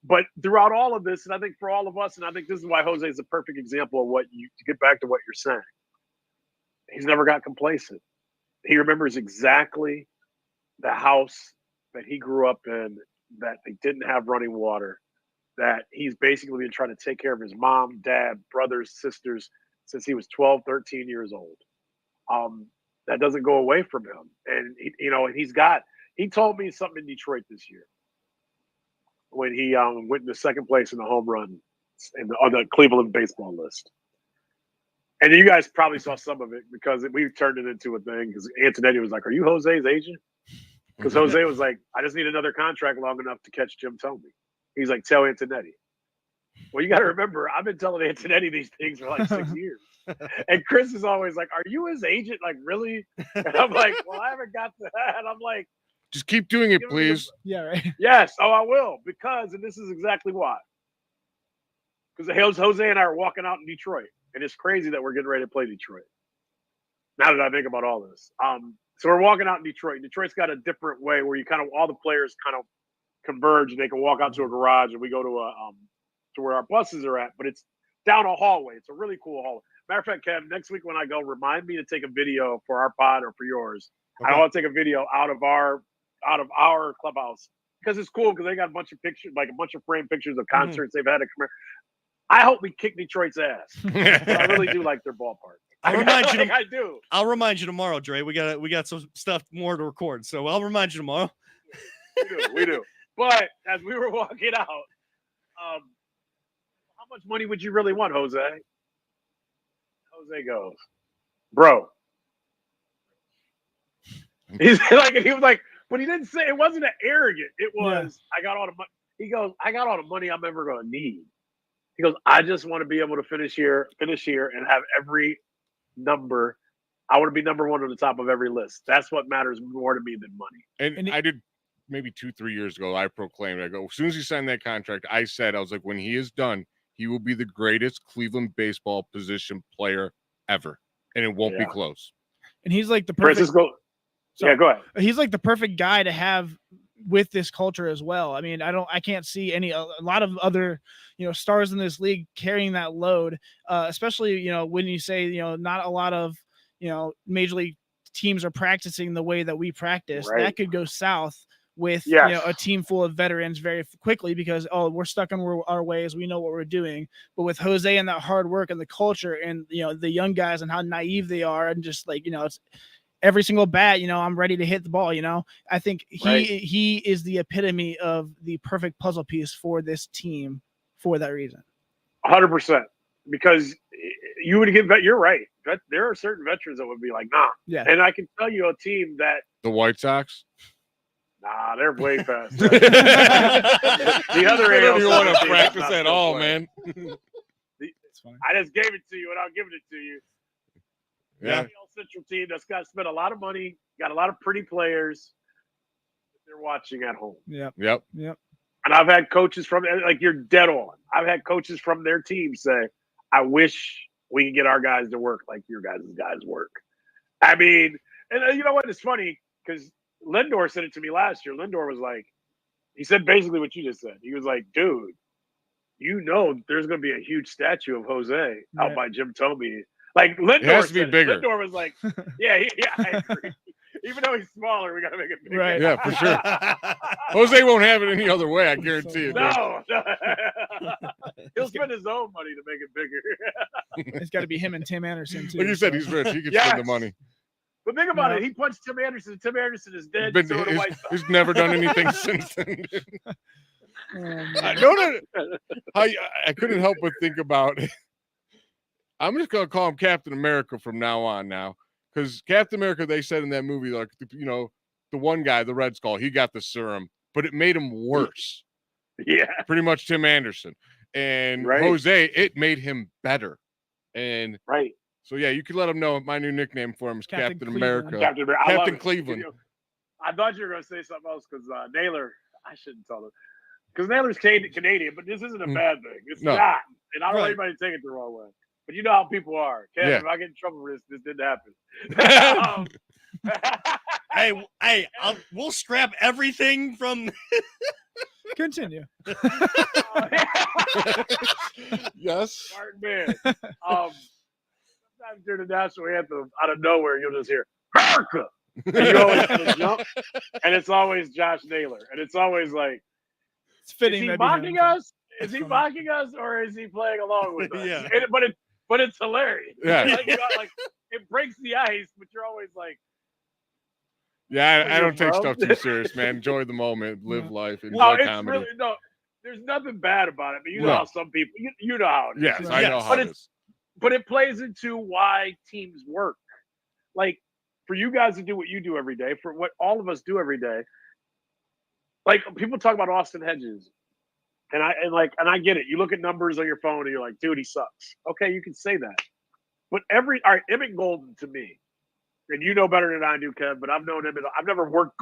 But throughout all of this, and I think for all of us, and I think this is why Jose is a perfect example of to get back to what you're saying. He's never got complacent. He remembers exactly the house that he grew up in, that they didn't have running water, that he's basically been trying to take care of his mom, dad, brothers, sisters since he was 12, 13 years old. That doesn't go away from him. And, he told me something in Detroit this year when he went into second place in the home run on the Cleveland baseball list. And you guys probably saw some of it because we turned it into a thing because Antonetti was like, are you Jose's agent? Because Jose was like, I just need another contract long enough to catch Jim Thome. He's like, tell Antonetti. Well, you got to remember, I've been telling Antonetti these things for like 6 years. And Chris is always like, are you his agent? Like, really? And I'm like, well, I haven't got to that. And I'm like, just keep doing it, please. Yeah, right. yes. Oh, I will. Because, and this is exactly why. Because Jose and I are walking out in Detroit. And it's crazy that we're getting ready to play Detroit. Now that I think about all this. So we're walking out in Detroit. Detroit's got a different way where you kind of all the players kind of converge and they can walk out to a garage and we go to to where our buses are at, but it's down a hallway. It's a really cool hallway. Matter of fact, Kev, next week when I go, remind me to take a video for our pod or for yours. Okay. I want to take a video out of our clubhouse because it's cool because they got a bunch of pictures, like a bunch of framed pictures of concerts they've had. I hope we kick Detroit's ass. I really do like their ballpark. I do. I'll remind you tomorrow, Dre. We got some stuff more to record, so I'll remind you tomorrow. We do. But as we were walking out, how much money would you really want, Jose? Jose goes, bro. He was like, but he didn't say it wasn't an arrogant. It was I got all the money. He goes, I got all the money I'm ever gonna need. He goes, I just want to be able to finish here, and have every number. I want to be number one on the top of every list. That's what matters more to me than money. And I did maybe 2-3 years ago. I proclaimed, I go, as soon as he signed that contract, I was like, when he is done, he will be the greatest Cleveland baseball position player ever, and it won't be close. And he's like the perfect. Go ahead. He's like the perfect guy to have with this culture as well. I mean, I can't see a lot of other, stars in this league carrying that load, especially, when you say, not a lot of, major league teams are practicing the way that we practice. Right. That could go south with, a team full of veterans very quickly because, we're stuck in our ways. We know what we're doing. But with Jose and that hard work and the culture and, the young guys and how naive they are and just like, it's every single bat, I'm ready to hit the ball, I think he is the epitome of the perfect puzzle piece for this team for that reason. 100%. Because you would you're right. There are certain veterans that would be like, nah. Yeah. And I can tell you a team that the White Sox. Nah, they're way past that. The other I don't even want to practice at all, man. I just gave it to you, and I'll give it to you. Yeah. Central team that's got to spend a lot of money, got a lot of pretty players that they're watching at home. Yep. And I've had coaches from, like, you're dead on. I've had coaches from their team say, I wish we could get our guys to work like your guys' work. I mean, and you know what? It's funny because Lindor said it to me last year. Lindor was like, he said basically what you just said. He was like, dude, there's going to be a huge statue of Jose out by Jim Thome. Like Lindor, it has to be bigger. Lindor was like, yeah, I agree. Even though he's smaller, we got to make it bigger. Right. Yeah, for sure. Jose won't have it any other way. I guarantee it. No. He'll spend his own money to make it bigger. It's got to be him and Tim Anderson too. Like you said, he's rich. He can spend the money. But think about No. it. He punched Tim Anderson. Tim Anderson is dead. But So the White Sox. he's never done anything since then. man. No. I couldn't help but think about. I'm just gonna call him Captain America from now on. Now, because Captain America, they said in that movie, like the one guy, the Red Skull, he got the serum, but it made him worse. Yeah. Pretty much Tim Anderson and Right. Jose, it made him better. And Right. so yeah, you can let him know my new nickname for him is Captain Captain Cleveland. America. Captain America. I love Captain it. Cleveland. I thought you were going to say something else because Naylor, I shouldn't tell him. Because Naylor's Canadian, but this isn't a bad thing. It's not. And I don't want anybody to take it the wrong way. But you know how people are. Kevin, if I get in trouble for this didn't happen. We'll scrap everything from. Continue. Yes. Smart man. Sometimes during the national anthem, out of nowhere, you'll just hear America. And you always jump, and it's always Josh Naylor, and it's always like, It's fitting. is he that'd be him. mocking us? Is That's he funny. mocking us, or is he playing along with us? Yeah. But it's hilarious. Yeah. Like, it breaks the ice, but you're always like, Yeah, I don't take bro. stuff too serious, man. Enjoy the moment, live life, enjoy no, it's comedy. really no. There's nothing bad about it, but you know No. how some people, you know how it is. Yes, I know how but it is. But it plays into why teams work. Like for you guys to do what you do every day, for what all of us do every day. Like people talk about Austin Hedges, and I get it. You look at numbers on your phone and you're like, dude, he sucks. Okay, you can say that. But all right, Emmett Golden to me, and you know better than I do, Kev, but I've known Emmett. I've never worked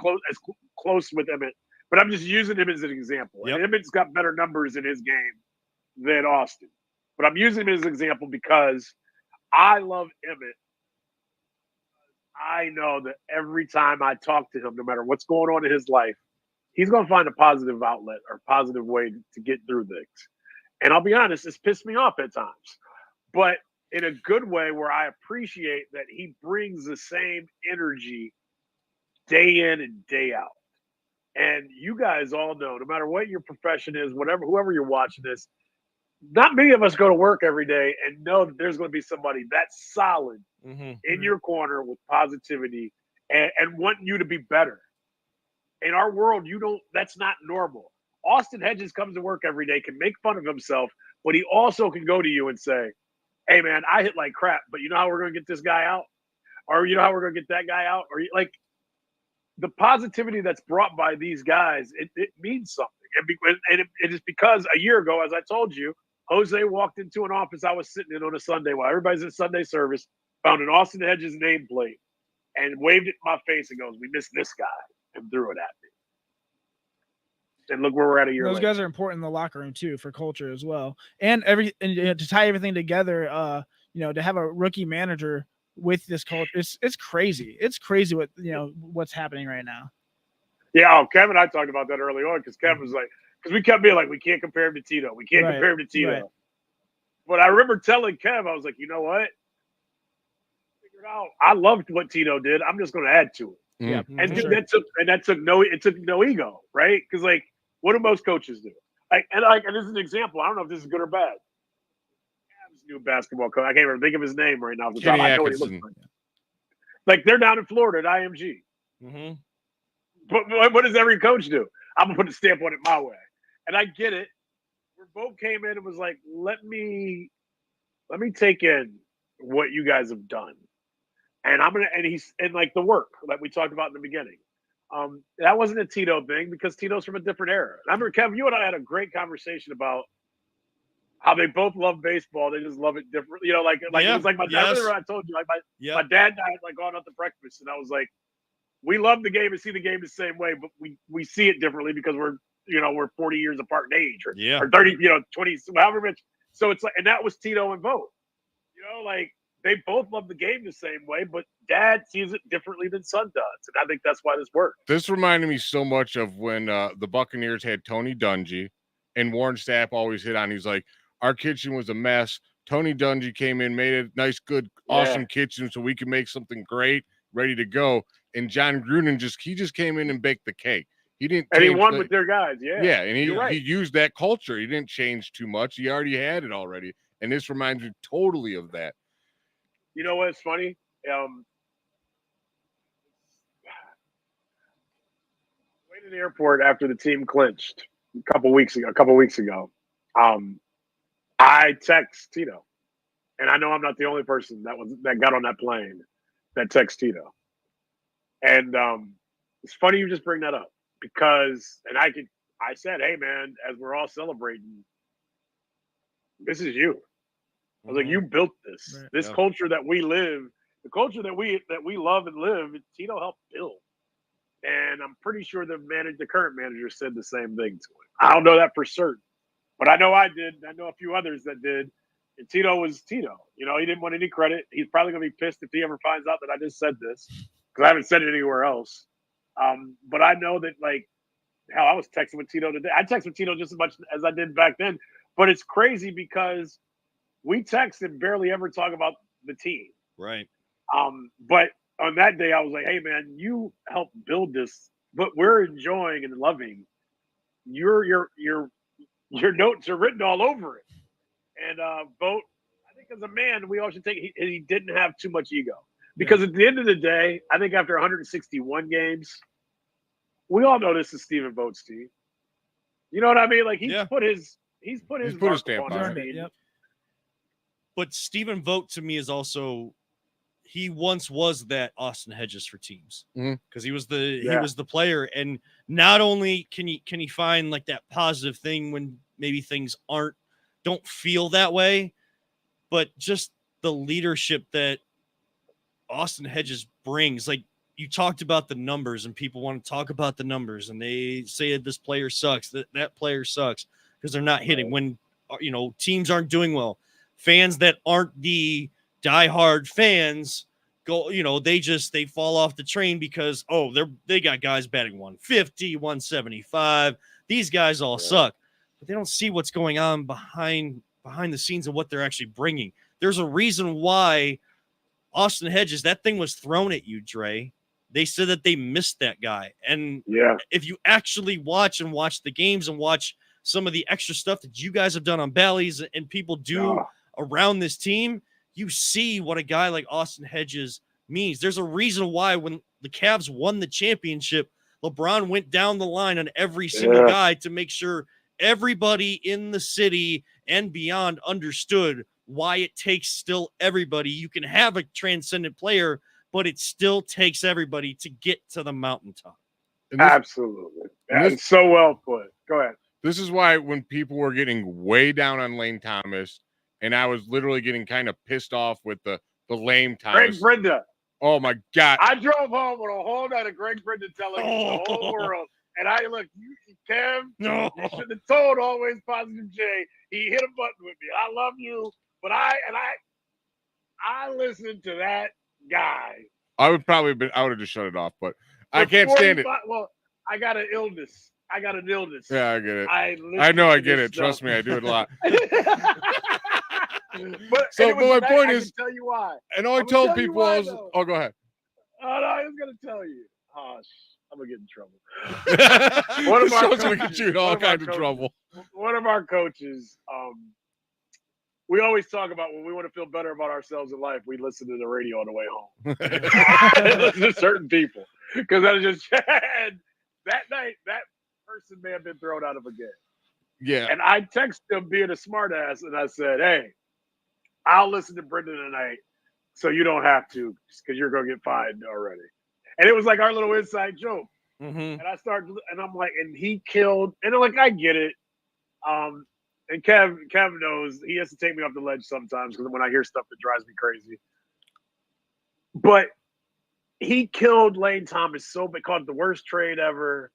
close with Emmett, but I'm just using him as an example. Yep. And Emmett's got better numbers in his game than Austin. But I'm using him as an example because I love Emmett. I know that every time I talk to him, no matter what's going on in his life, he's going to find a positive outlet or positive way to get through things. And I'll be honest, it's pissed me off at times. But in a good way where I appreciate that he brings the same energy day in and day out. And you guys all know, no matter what your profession is, whoever you're watching this, not many of us go to work every day and know that there's going to be somebody that's solid in your corner with positivity and wanting you to be better. In our world, that's not normal. Austin Hedges comes to work every day, can make fun of himself, but he also can go to you and say, hey man, I hit like crap, but you know how we're going to get this guy out? Or you know how we're going to get that guy out? Or like the positivity that's brought by these guys, it means something. And it is because a year ago, as I told you, Jose walked into an office I was sitting in on a Sunday while everybody's in Sunday service, found an Austin Hedges nameplate, and waved it in my face and goes, we missed this guy, and threw it at me. And look where we're at a year Those later. guys are important in the locker room too for culture as well, and to tie everything together. To have a rookie manager with this culture, it's crazy. It's crazy what's happening right now. Yeah, Kevin and I talked about that early on because Kevin was like, because we kept being like, we can't compare him to Tito. We can't compare him to Tito. Right. But I remember telling Kev, I was like, you know what? Figured out. I loved what Tito did. I'm just going to add to it. Yeah, And sure. that took no ego, right? Because like, what do most coaches do? And this is an example. I don't know if this is good or bad. Cavs' new basketball coach. I can't even think of his name right now. Kenny I know what he Atkinson. looks like. Like they're down in Florida at IMG. Mm-hmm. But what does every coach do? I'm gonna put a stamp on it my way. And I get it. Where Bob came in and was like, let me take in what you guys have done. And he's like the work that we talked about in the beginning. That wasn't a Tito thing because Tito's from a different era. And I remember, Kevin, you and I had a great conversation about how they both love baseball. They just love it differently. It was like my dad. I remember I told you, like my dad and I had like gone out to breakfast, and I was like, we love the game and see the game the same way, but we see it differently because we're 40 years apart in age or 30, 20, however much. So it's like, and that was Tito and Vogt. Like they both love the game the same way, but dad sees it differently than son does. And I think that's why this works. This reminded me so much of when the Buccaneers had Tony Dungy and Warren Sapp always hit on. He's like, our kitchen was a mess. Tony Dungy came in, made a nice, good, awesome kitchen so we could make something great, ready to go. And John Gruden just came in and baked the cake. He didn't, and he won with their guys. Yeah, and he used that culture. He didn't change too much. He already had it already, and this reminds me totally of that. You know what's funny? in the airport after the team clinched a couple weeks ago. I text Tito, and I know I'm not the only person that got on that plane that text Tito. And it's funny you just bring that up because, and I said, hey man, as we're all celebrating, this is you. I was like, you built this. Right. This culture that we live, the culture that we love and live, Tito helped build. And I'm pretty sure the current manager said the same thing to him. I don't know that for certain, but I know I did. I know a few others that did. And Tito was Tito. You know, he didn't want any credit. He's probably going to be pissed if he ever finds out that I just said this because I haven't said it anywhere else. But I know that, like, hell, I was texting with Tito today. I text with Tito just as much as I did back then. But it's crazy because we text and barely ever talk about the team. Right. But on that day, I was like, hey, man, you helped build this, but we're enjoying and loving. Your notes are written all over it. And Vogt, I think as a man, we all should take he didn't have too much ego. Because at the end of the day, I think after 161 games, we all know this is Stephen Vogt's team. You know what I mean? Like he's put his stamp on it. Yep. But Stephen Vogt to me is also, he once was that Austin Hedges for teams because he was the player. And not only can he find like that positive thing when maybe things don't feel that way, but just the leadership that Austin Hedges brings. Like you talked about the numbers and people want to talk about the numbers and they say this player sucks, that player sucks because they're not hitting when, you know, teams aren't doing well. Fans that aren't the diehard fans go, you know, they fall off the train because, they got guys batting 150, 175. These guys all suck, but they don't see what's going on behind the scenes and what they're actually bringing. There's a reason why Austin Hedges, that thing was thrown at you, Dre. They said that they missed that guy. And if you actually watch the games and watch some of the extra stuff that you guys have done on Bally's and people do around this team, you see what a guy like Austin Hedges means. There's a reason why when the Cavs won the championship, LeBron went down the line on every single guy to make sure everybody in the city and beyond understood why it takes still everybody. You can have a transcendent player, but it still takes everybody to get to the mountaintop. Absolutely. That's so well put. Go ahead. This is why when people were getting way down on Lane Thomas, and I was literally getting kind of pissed off with the lame Thomas. Greg Brenda. Oh, my God. I drove home with a whole night of Greg Brenda telling the whole world. And I look, Kev, you should have told Always Positive J. He hit a button with me. I love you. But I listened to that guy. I would have just shut it off, but I can't stand it. Well, I got an illness. Yeah, I get it. I know I get it. Trust me, I do it a lot. But my point is, I can tell you why. And I told people go ahead. Oh, no, I was going to tell you. Oh, I'm going to get in trouble. One of our coaches, we can shoot all kinds of trouble. One of our coaches, we always talk about when we want to feel better about ourselves in life, we listen to the radio on the way home. Listen to certain people. Because that is just that night, that person may have been thrown out of a game. Yeah. And I texted him being a smartass, and I said, hey, I'll listen to Brendan tonight so you don't have to because you're going to get fined already. And it was like our little inside joke. Mm-hmm. And I started, and I'm like, and he killed, and I'm like, I get it. And Kev knows he has to take me off the ledge sometimes because when I hear stuff that drives me crazy. But he killed Lane Thomas so bad, called it the worst trade ever.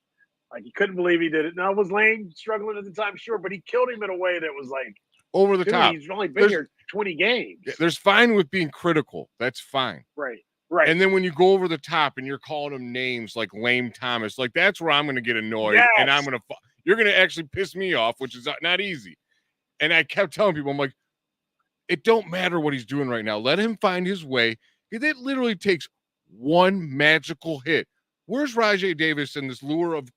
Like he couldn't believe he did it. Now was Lane struggling at the time? Sure, but he killed him in a way that was like over the top. He's only been here 20 games. There's fine with being critical. That's fine. Right. And then when you go over the top and you're calling him names like Lame Thomas, like that's where I'm going to get annoyed, and you're going to actually piss me off, which is not easy. And I kept telling people, I'm like, it don't matter what he's doing right now. Let him find his way. It literally takes one magical hit. Where's Rajai Davis in this lure of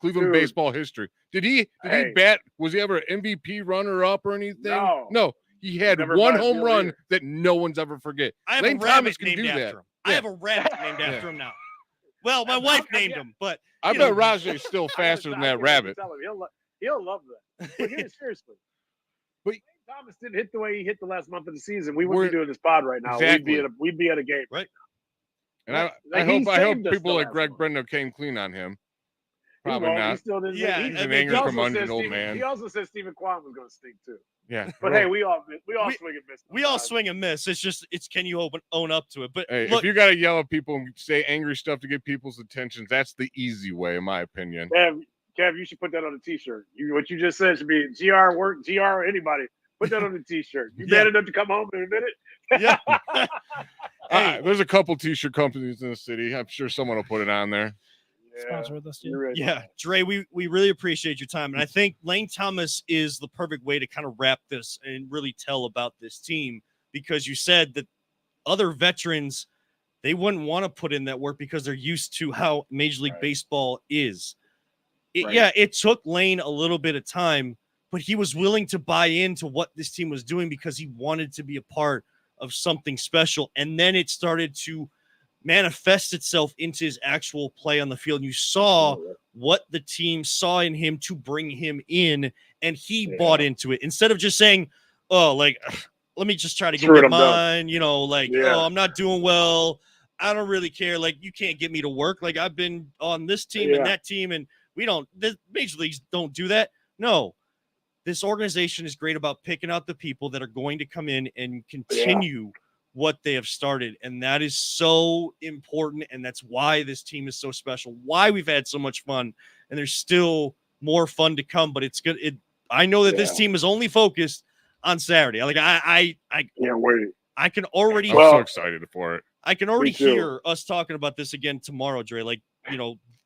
Cleveland baseball history? Did he bat? Was he ever an MVP runner-up or anything? No. He had one home run that no one's ever forget. I have Lane a rabbit Thomas can named do after that. him. I have a rabbit named after him now. Well, my wife named him, but I you bet know. Rajay's still faster than that rabbit. Tell him. He'll love that. But seriously. But Thomas didn't hit the way he hit the last month of the season, we wouldn't be doing this pod right now. Exactly. We'd be at a game. Right. And I He hope saved us people the like last Greg month. Brendo came clean on him. He Probably won't. He not. still didn't. Yeah, He's I an mean, angry, also curmudgeon said old Stephen- man. He also said Stephen Kwan was going to stink too. Yeah. But hey, we all swing and miss. We all swing and miss. It's can you own up to it? But Hey, look, if you got to yell at people and say angry stuff to get people's attention, that's the easy way, in my opinion. Kev, you should put that on a T-shirt. What you just said should be GR anybody. Put that on a T-shirt. You Yeah. man enough to come home in a minute? yeah. Hey. There's a couple T-shirt companies in the city. I'm sure someone will put it on there. Sponsor with us, You're right. Yeah, Dre, we really appreciate your time. And I think Lane Thomas is the perfect way to kind of wrap this and really tell about this team, because you said that other veterans, they wouldn't want to put in that work because they're used to how Major League Baseball is. Yeah, it took Lane a little bit of time, but he was willing to buy into what this team was doing because he wanted to be a part of something special. And then it started to manifest itself into his actual play on the field. You saw what the team saw in him to bring him in, and he bought into it instead of just saying, oh, like, let me just try to get mine, oh, I'm not doing well. I don't really care. Like, you can't get me to work. Like, I've been on this team and that team, and the Major Leagues don't do that. No, this organization is great about picking out the people that are going to come in and continue what they have started. And that is so important. And that's why this team is so special, why we've had so much fun, and there's still more fun to come, but it's good. I know that this team is only focused on Saturday. Like I can't wait. I can already, I'm so excited for it. I can already hear us talking about this again tomorrow, Dre. Like,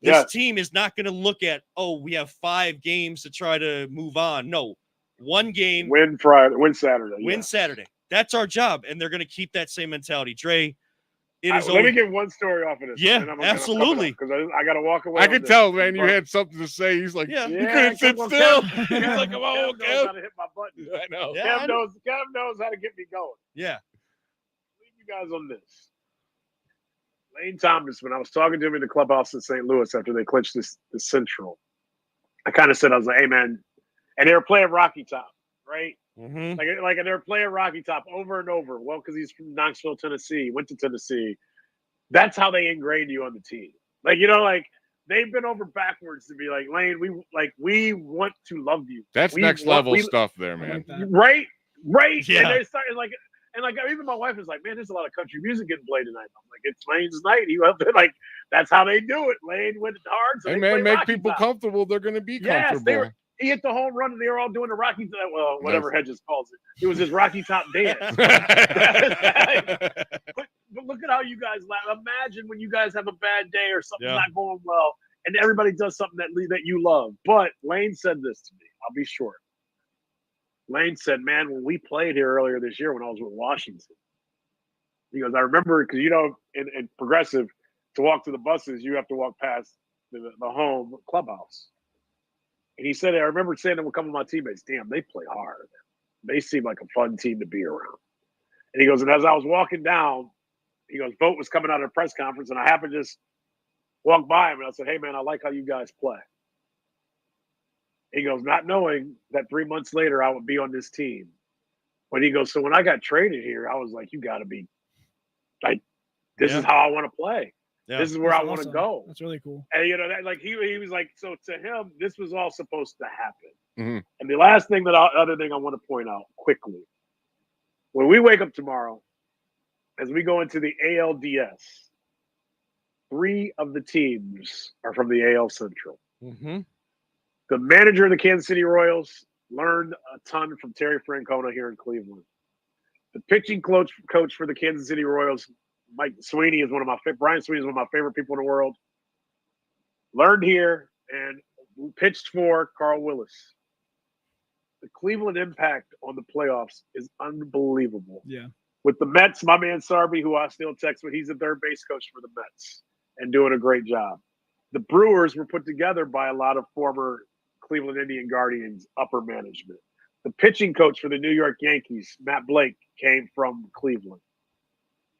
this team is not going to look at, we have 5 games to try to move on. No, one game, win Friday, win Saturday, Saturday. That's our job, and they're going to keep that same mentality. Dre, let me get one story off of this. Yeah, absolutely. Because I got to walk away. I can tell, man, you had something to say. He's like, you couldn't sit still. He's like, come on, Kev knows how to hit my button. I know. Yeah, Kev knows how to get me going. Yeah. Leave you guys on this. Lane Thomas, when I was talking to him in the clubhouse in St. Louis after they clinched the Central, I kind of said, I was like, hey, man, and they were playing Rocky Top, right? Mm-hmm. Like they were playing Rocky Top over and over. Well, because he's from Knoxville, Tennessee, went to Tennessee. That's how they ingrained you on the team. Like, they've been over backwards to be like, Lane, we want to love you. That's next level stuff there, man. Right? Yeah. And they started even my wife is like, man, there's a lot of country music getting played tonight. I'm like, it's Lane's night. He went there, that's how they do it. Lane went hard. So hey, man, make people comfortable. They're going to be comfortable. He hit the home run, and they were all doing the Rocky Top. Well, whatever Hedges calls it. It was his Rocky Top dance. But look at how you guys laugh. Imagine when you guys have a bad day or something's not going well, and everybody does something that you love. But Lane said this to me. I'll be short. Lane said, man, when we played here earlier this year when I was with Washington, he goes, I remember, because, in Progressive, to walk to the buses, you have to walk past the home clubhouse. And he said, I remember saying to a couple of my teammates, damn, they play hard. They seem like a fun team to be around. And he goes, and as I was walking down, he goes, Vogt was coming out of a press conference, and I happened to just walk by him, and I said, hey, man, I like how you guys play. He goes, not knowing that 3 months later I would be on this team. But he goes, so when I got traded here, I was like, you got to be like, this is how I want to play. Yeah. This is where I want to go. That's really cool. And he was like, so to him, this was all supposed to happen. Mm-hmm. And the last thing other thing I want to point out quickly, when we wake up tomorrow, as we go into the ALDS, 3 of the teams are from the AL Central. Mm-hmm. The manager of the Kansas City Royals learned a ton from Terry Francona here in Cleveland. The pitching coach for the Kansas City Royals, Brian Sweeney is one of my favorite people in the world. Learned here and pitched for Carl Willis. The Cleveland impact on the playoffs is unbelievable. Yeah. With the Mets, my man Sarby, who I still text with, he's the third base coach for the Mets and doing a great job. The Brewers were put together by a lot of former Cleveland Indian Guardians upper management. The pitching coach for the New York Yankees, Matt Blake, came from Cleveland.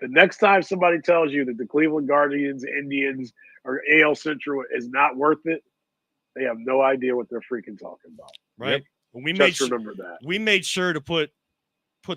The next time somebody tells you that the Cleveland Guardians, Indians, or AL Central is not worth it, they have no idea what they're freaking talking about. Right. Yep. We remember that. We made sure to put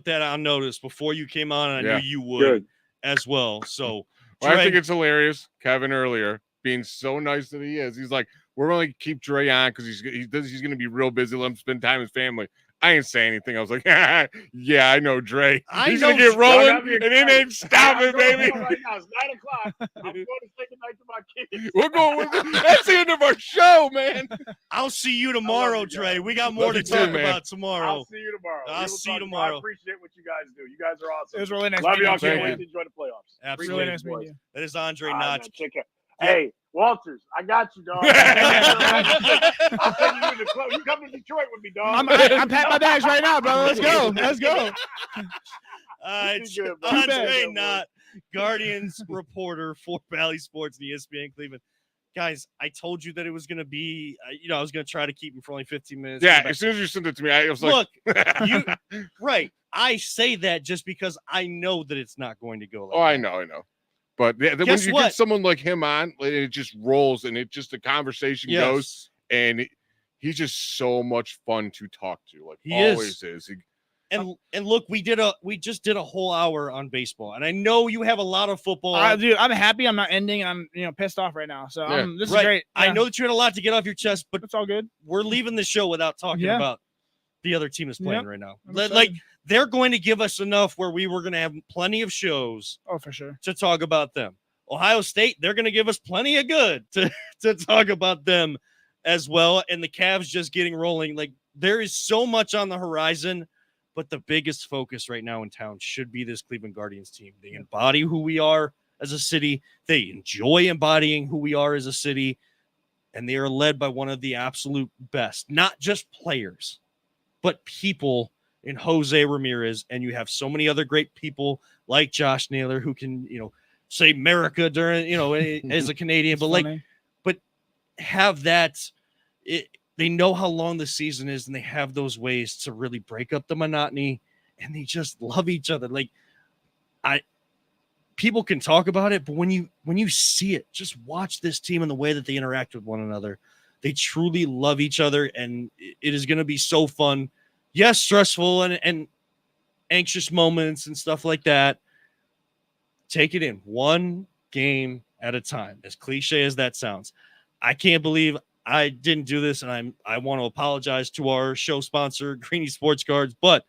that on notice before you came on, and I knew you would as well. So I think it's hilarious. Kevin earlier being so nice that he is. He's like, we're going to keep Dre on because he's going to be real busy. Let him spend time with his family. I didn't say anything. I was like, yeah, I know Dre. He's going to get rolling, and it ain't stopping, baby. Right now, it's 9:00. I'm going to say goodnight to my kids. We're going. That's the end of our show, man. I'll see you tomorrow, Dre. We got more to talk about tomorrow. I'll see you tomorrow. I'll see you tomorrow. I appreciate what you guys do. You guys are awesome. It was really nice. Love y'all. Can't wait to enjoy the playoffs. Absolutely. Really nice meeting you. That is Andre Knott. Hey, Walters, I got you, dog. I'll send you in the club. You come to Detroit with me, dog. I'm packing my bags right now, bro. Let's go. Let's go. Andre Knott, Guardians reporter for Valley Sports and ESPN Cleveland. Guys, I told you that it was going to be, I was going to try to keep him for only 15 minutes. Yeah, as soon as you sent it to me, I was like, look, right. I say that just because I know that it's not going to go like that. I know. But when you get someone like him on, it just rolls and the conversation goes, and he's just so much fun to talk to. Like he always is. And look, we just did a whole hour on baseball, and I know you have a lot of football. Dude, I'm happy. I'm not ending. I'm pissed off right now. So this is great. Yeah. I know that you had a lot to get off your chest, but it's all good. We're leaving the show without talking about the other team is playing right now. Like they're going to give us enough where we were going to have plenty of shows. Oh, for sure. To talk about them. Ohio State, they're going to give us plenty of good to talk about them as well. And the Cavs just getting rolling. Like there is so much on the horizon, but the biggest focus right now in town should be this Cleveland Guardians team. They embody who we are as a city. They enjoy embodying who we are as a city. And they are led by one of the absolute best, not just players, but people in Jose Ramirez. And you have so many other great people like Josh Naylor who can, say America during, as a Canadian, but have that. They know how long the season is, and they have those ways to really break up the monotony, and they just love each other. Like people can talk about it, but when you see it, just watch this team and the way that they interact with one another. They truly love each other, and it is going to be so fun. Yes, stressful and anxious moments and stuff like that. Take it in one game at a time, as cliche as that sounds. I can't believe I didn't do this, and I want to apologize to our show sponsor, Greeny Sports Cards, but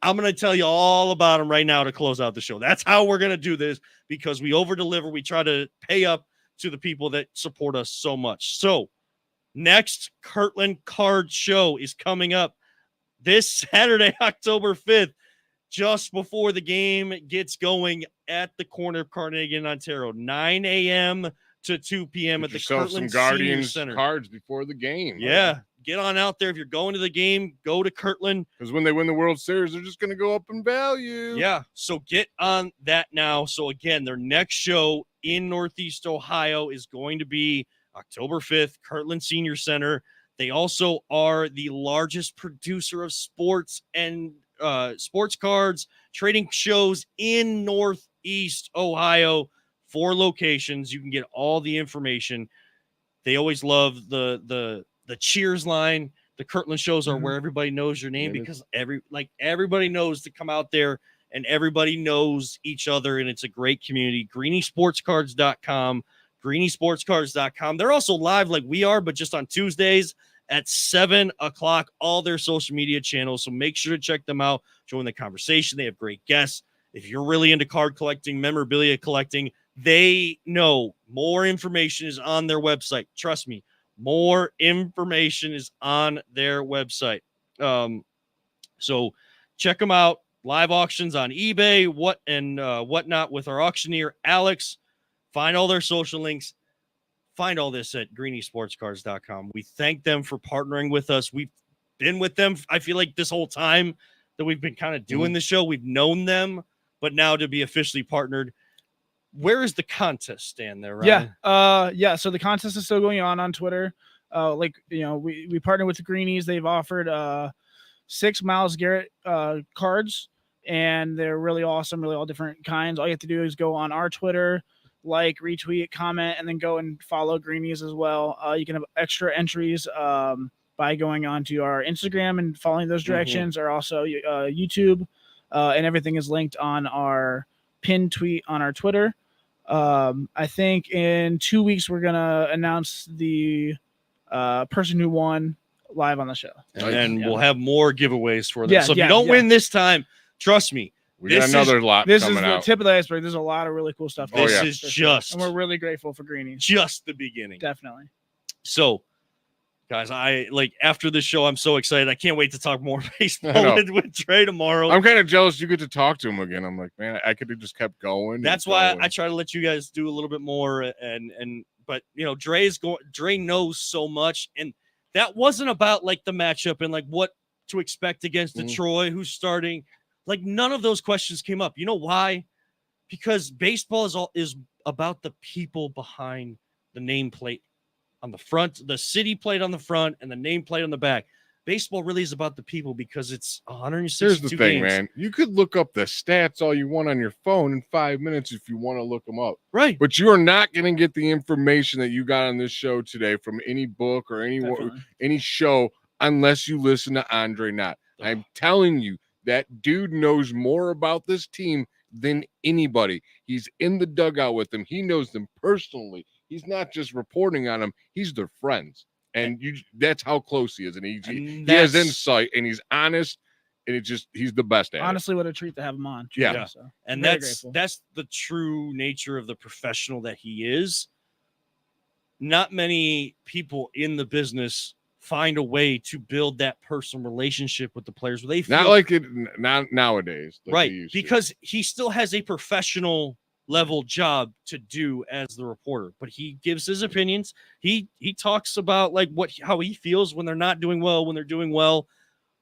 I'm going to tell you all about them right now to close out the show. That's how we're going to do this, because we over-deliver. We try to pay up to the people that support us so much. So next Kirtland Card Show is coming up this Saturday, October 5th. Just before the game gets going at the corner of Carnegie and Ontario, 9 a.m. to 2 p.m. at the Kirtland Guardians Center. Cards before the game. Yeah, get on out there. If you're going to the game, go to Kirtland. Because when they win the World Series, they're just going to go up in value. Yeah, so get on that now. So again, their next show in Northeast Ohio is going to be October 5th, Kirtland Senior Center. They also are the largest producer of sports and sports cards, trading shows in Northeast Ohio. 4 locations. You can get all the information. They always love the cheers line. The Kirtland shows are where everybody knows your name, because everybody knows to come out there, and everybody knows each other, and it's a great community. GreenySportsCards.com, GreenySportsCards.com. They're also live like we are, but just on Tuesdays at 7 o'clock, all their social media channels. So make sure to check them out. Join the conversation. They have great guests. If you're really into card collecting, memorabilia collecting, they know more information is on their website. Trust me, more information is on their website. So check them out. Live auctions on eBay, whatnot with our auctioneer, Alex. Find all their social links. Find all this at greenysportscards.com. We thank them for partnering with us. We've been with them, I feel like, this whole time that we've been kind of doing the show. We've known them, but now to be officially partnered. Where is the contest stand there, Ryan? Yeah. So the contest is still going on Twitter. We partnered with the Greenies. They've offered 6 Miles Garrett cards, and they're really awesome, really all different kinds. All you have to do is go on our Twitter, like, retweet, comment, and then go and follow Greenies as well. You can have extra entries by going on to our Instagram and following those directions, or also YouTube, and everything is linked on our pinned tweet on our Twitter. I think in 2 weeks we're gonna announce the person who won live on the show, and we'll have more giveaways for them. Yeah, so if you don't win this time, trust me, we got another lot. This is coming the out. tip of the iceberg. There's a lot of really cool stuff. This is just, and we're really grateful for Greenies. Just the beginning, definitely. So, guys, after this show, I'm so excited. I can't wait to talk more baseball with Trey tomorrow. I'm kind of jealous you get to talk to him again. I'm like, man, I could have just kept going. That's why I try to let you guys do a little bit more. But Dre knows so much, and that wasn't about like the matchup and like what to expect against Detroit, who's starting. Like none of those questions came up. You know why? Because baseball is about the people behind the nameplate on the front, the city plate on the front, and the nameplate on the back. Baseball really is about the people because it's 162 Here's the thing, games. man. You could look up the stats all you want on your phone in 5 minutes if you want to look them up. Right. But you are not going to get the information that you got on this show today from any book or any show unless you listen to Andre Knott. I'm telling you, that dude knows more about this team than anybody. He's in the dugout with them. He knows them personally. He's not just reporting on them. He's their friends. And that's how close he is. And he has insight, and he's honest, and he's the best at it. Honestly, what a treat to have him on. Yeah. So, and that's the true nature of the professional that he is. Not many people in the business find a way to build that personal relationship with the players where they feel not like it nowadays, like right? Because he still has a professional level job to do as the reporter, but he gives his opinions. He talks about like how he feels when they're not doing well, when they're doing well,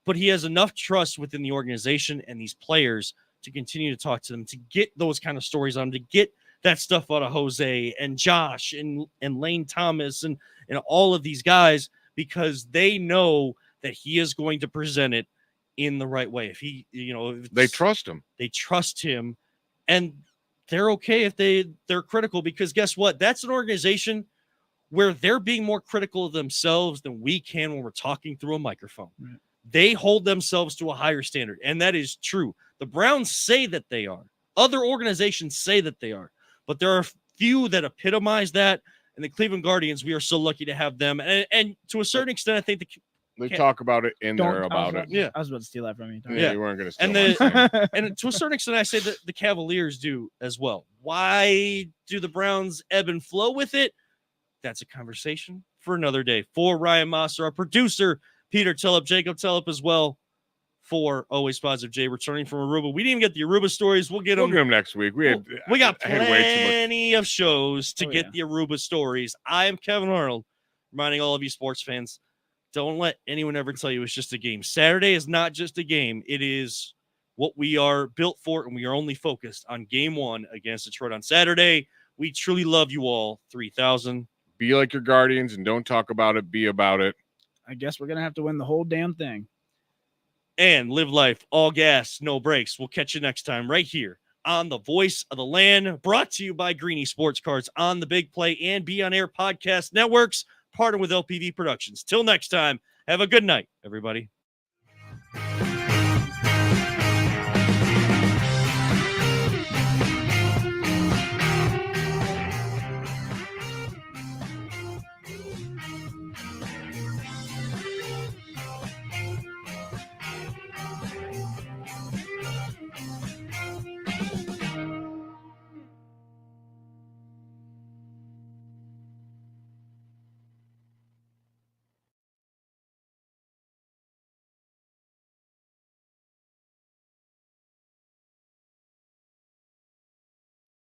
but he has enough trust within the organization and these players to continue to talk to them, to get those kind of stories on, to get that stuff out of Jose and Josh and Lane Thomas and all of these guys, because they know that he is going to present it in the right way. If he, they trust him, and they're okay if they're critical, because guess what? That's an organization where they're being more critical of themselves than we can when we're talking through a microphone. Right. They hold themselves to a higher standard, and that is true. The Browns say that they are. Other organizations say that they are, but there are few that epitomize that. And the Cleveland Guardians, we are so lucky to have them. And to a certain extent, I think they talk about it about it. Yeah, I was about to steal that from you. Yeah, you weren't going to steal and to a certain extent, I say that the Cavaliers do as well. Why do the Browns ebb and flow with it? That's a conversation for another day. For Ryan Mosser, our producer, Peter Tellup, Jacob Tellup as well. For Always Positive Jay, returning from Aruba. We didn't even get the Aruba stories. We'll get them next week. We got plenty of shows to get the Aruba stories. I am Kevin Arnold, reminding all of you sports fans, don't let anyone ever tell you it's just a game. Saturday is not just a game. It is what we are built for, and we are only focused on game one against Detroit on Saturday. We truly love you all. 3,000. Be like your Guardians and don't talk about it. Be about it. I guess we're going to have to win the whole damn thing. And live life, all gas, no brakes. We'll catch you next time right here on the Voice of the Land, brought to you by Greenie Sports Cards on the Big Play and Be On Air podcast networks, partnered with LPV Productions. Till next time, have a good night, everybody.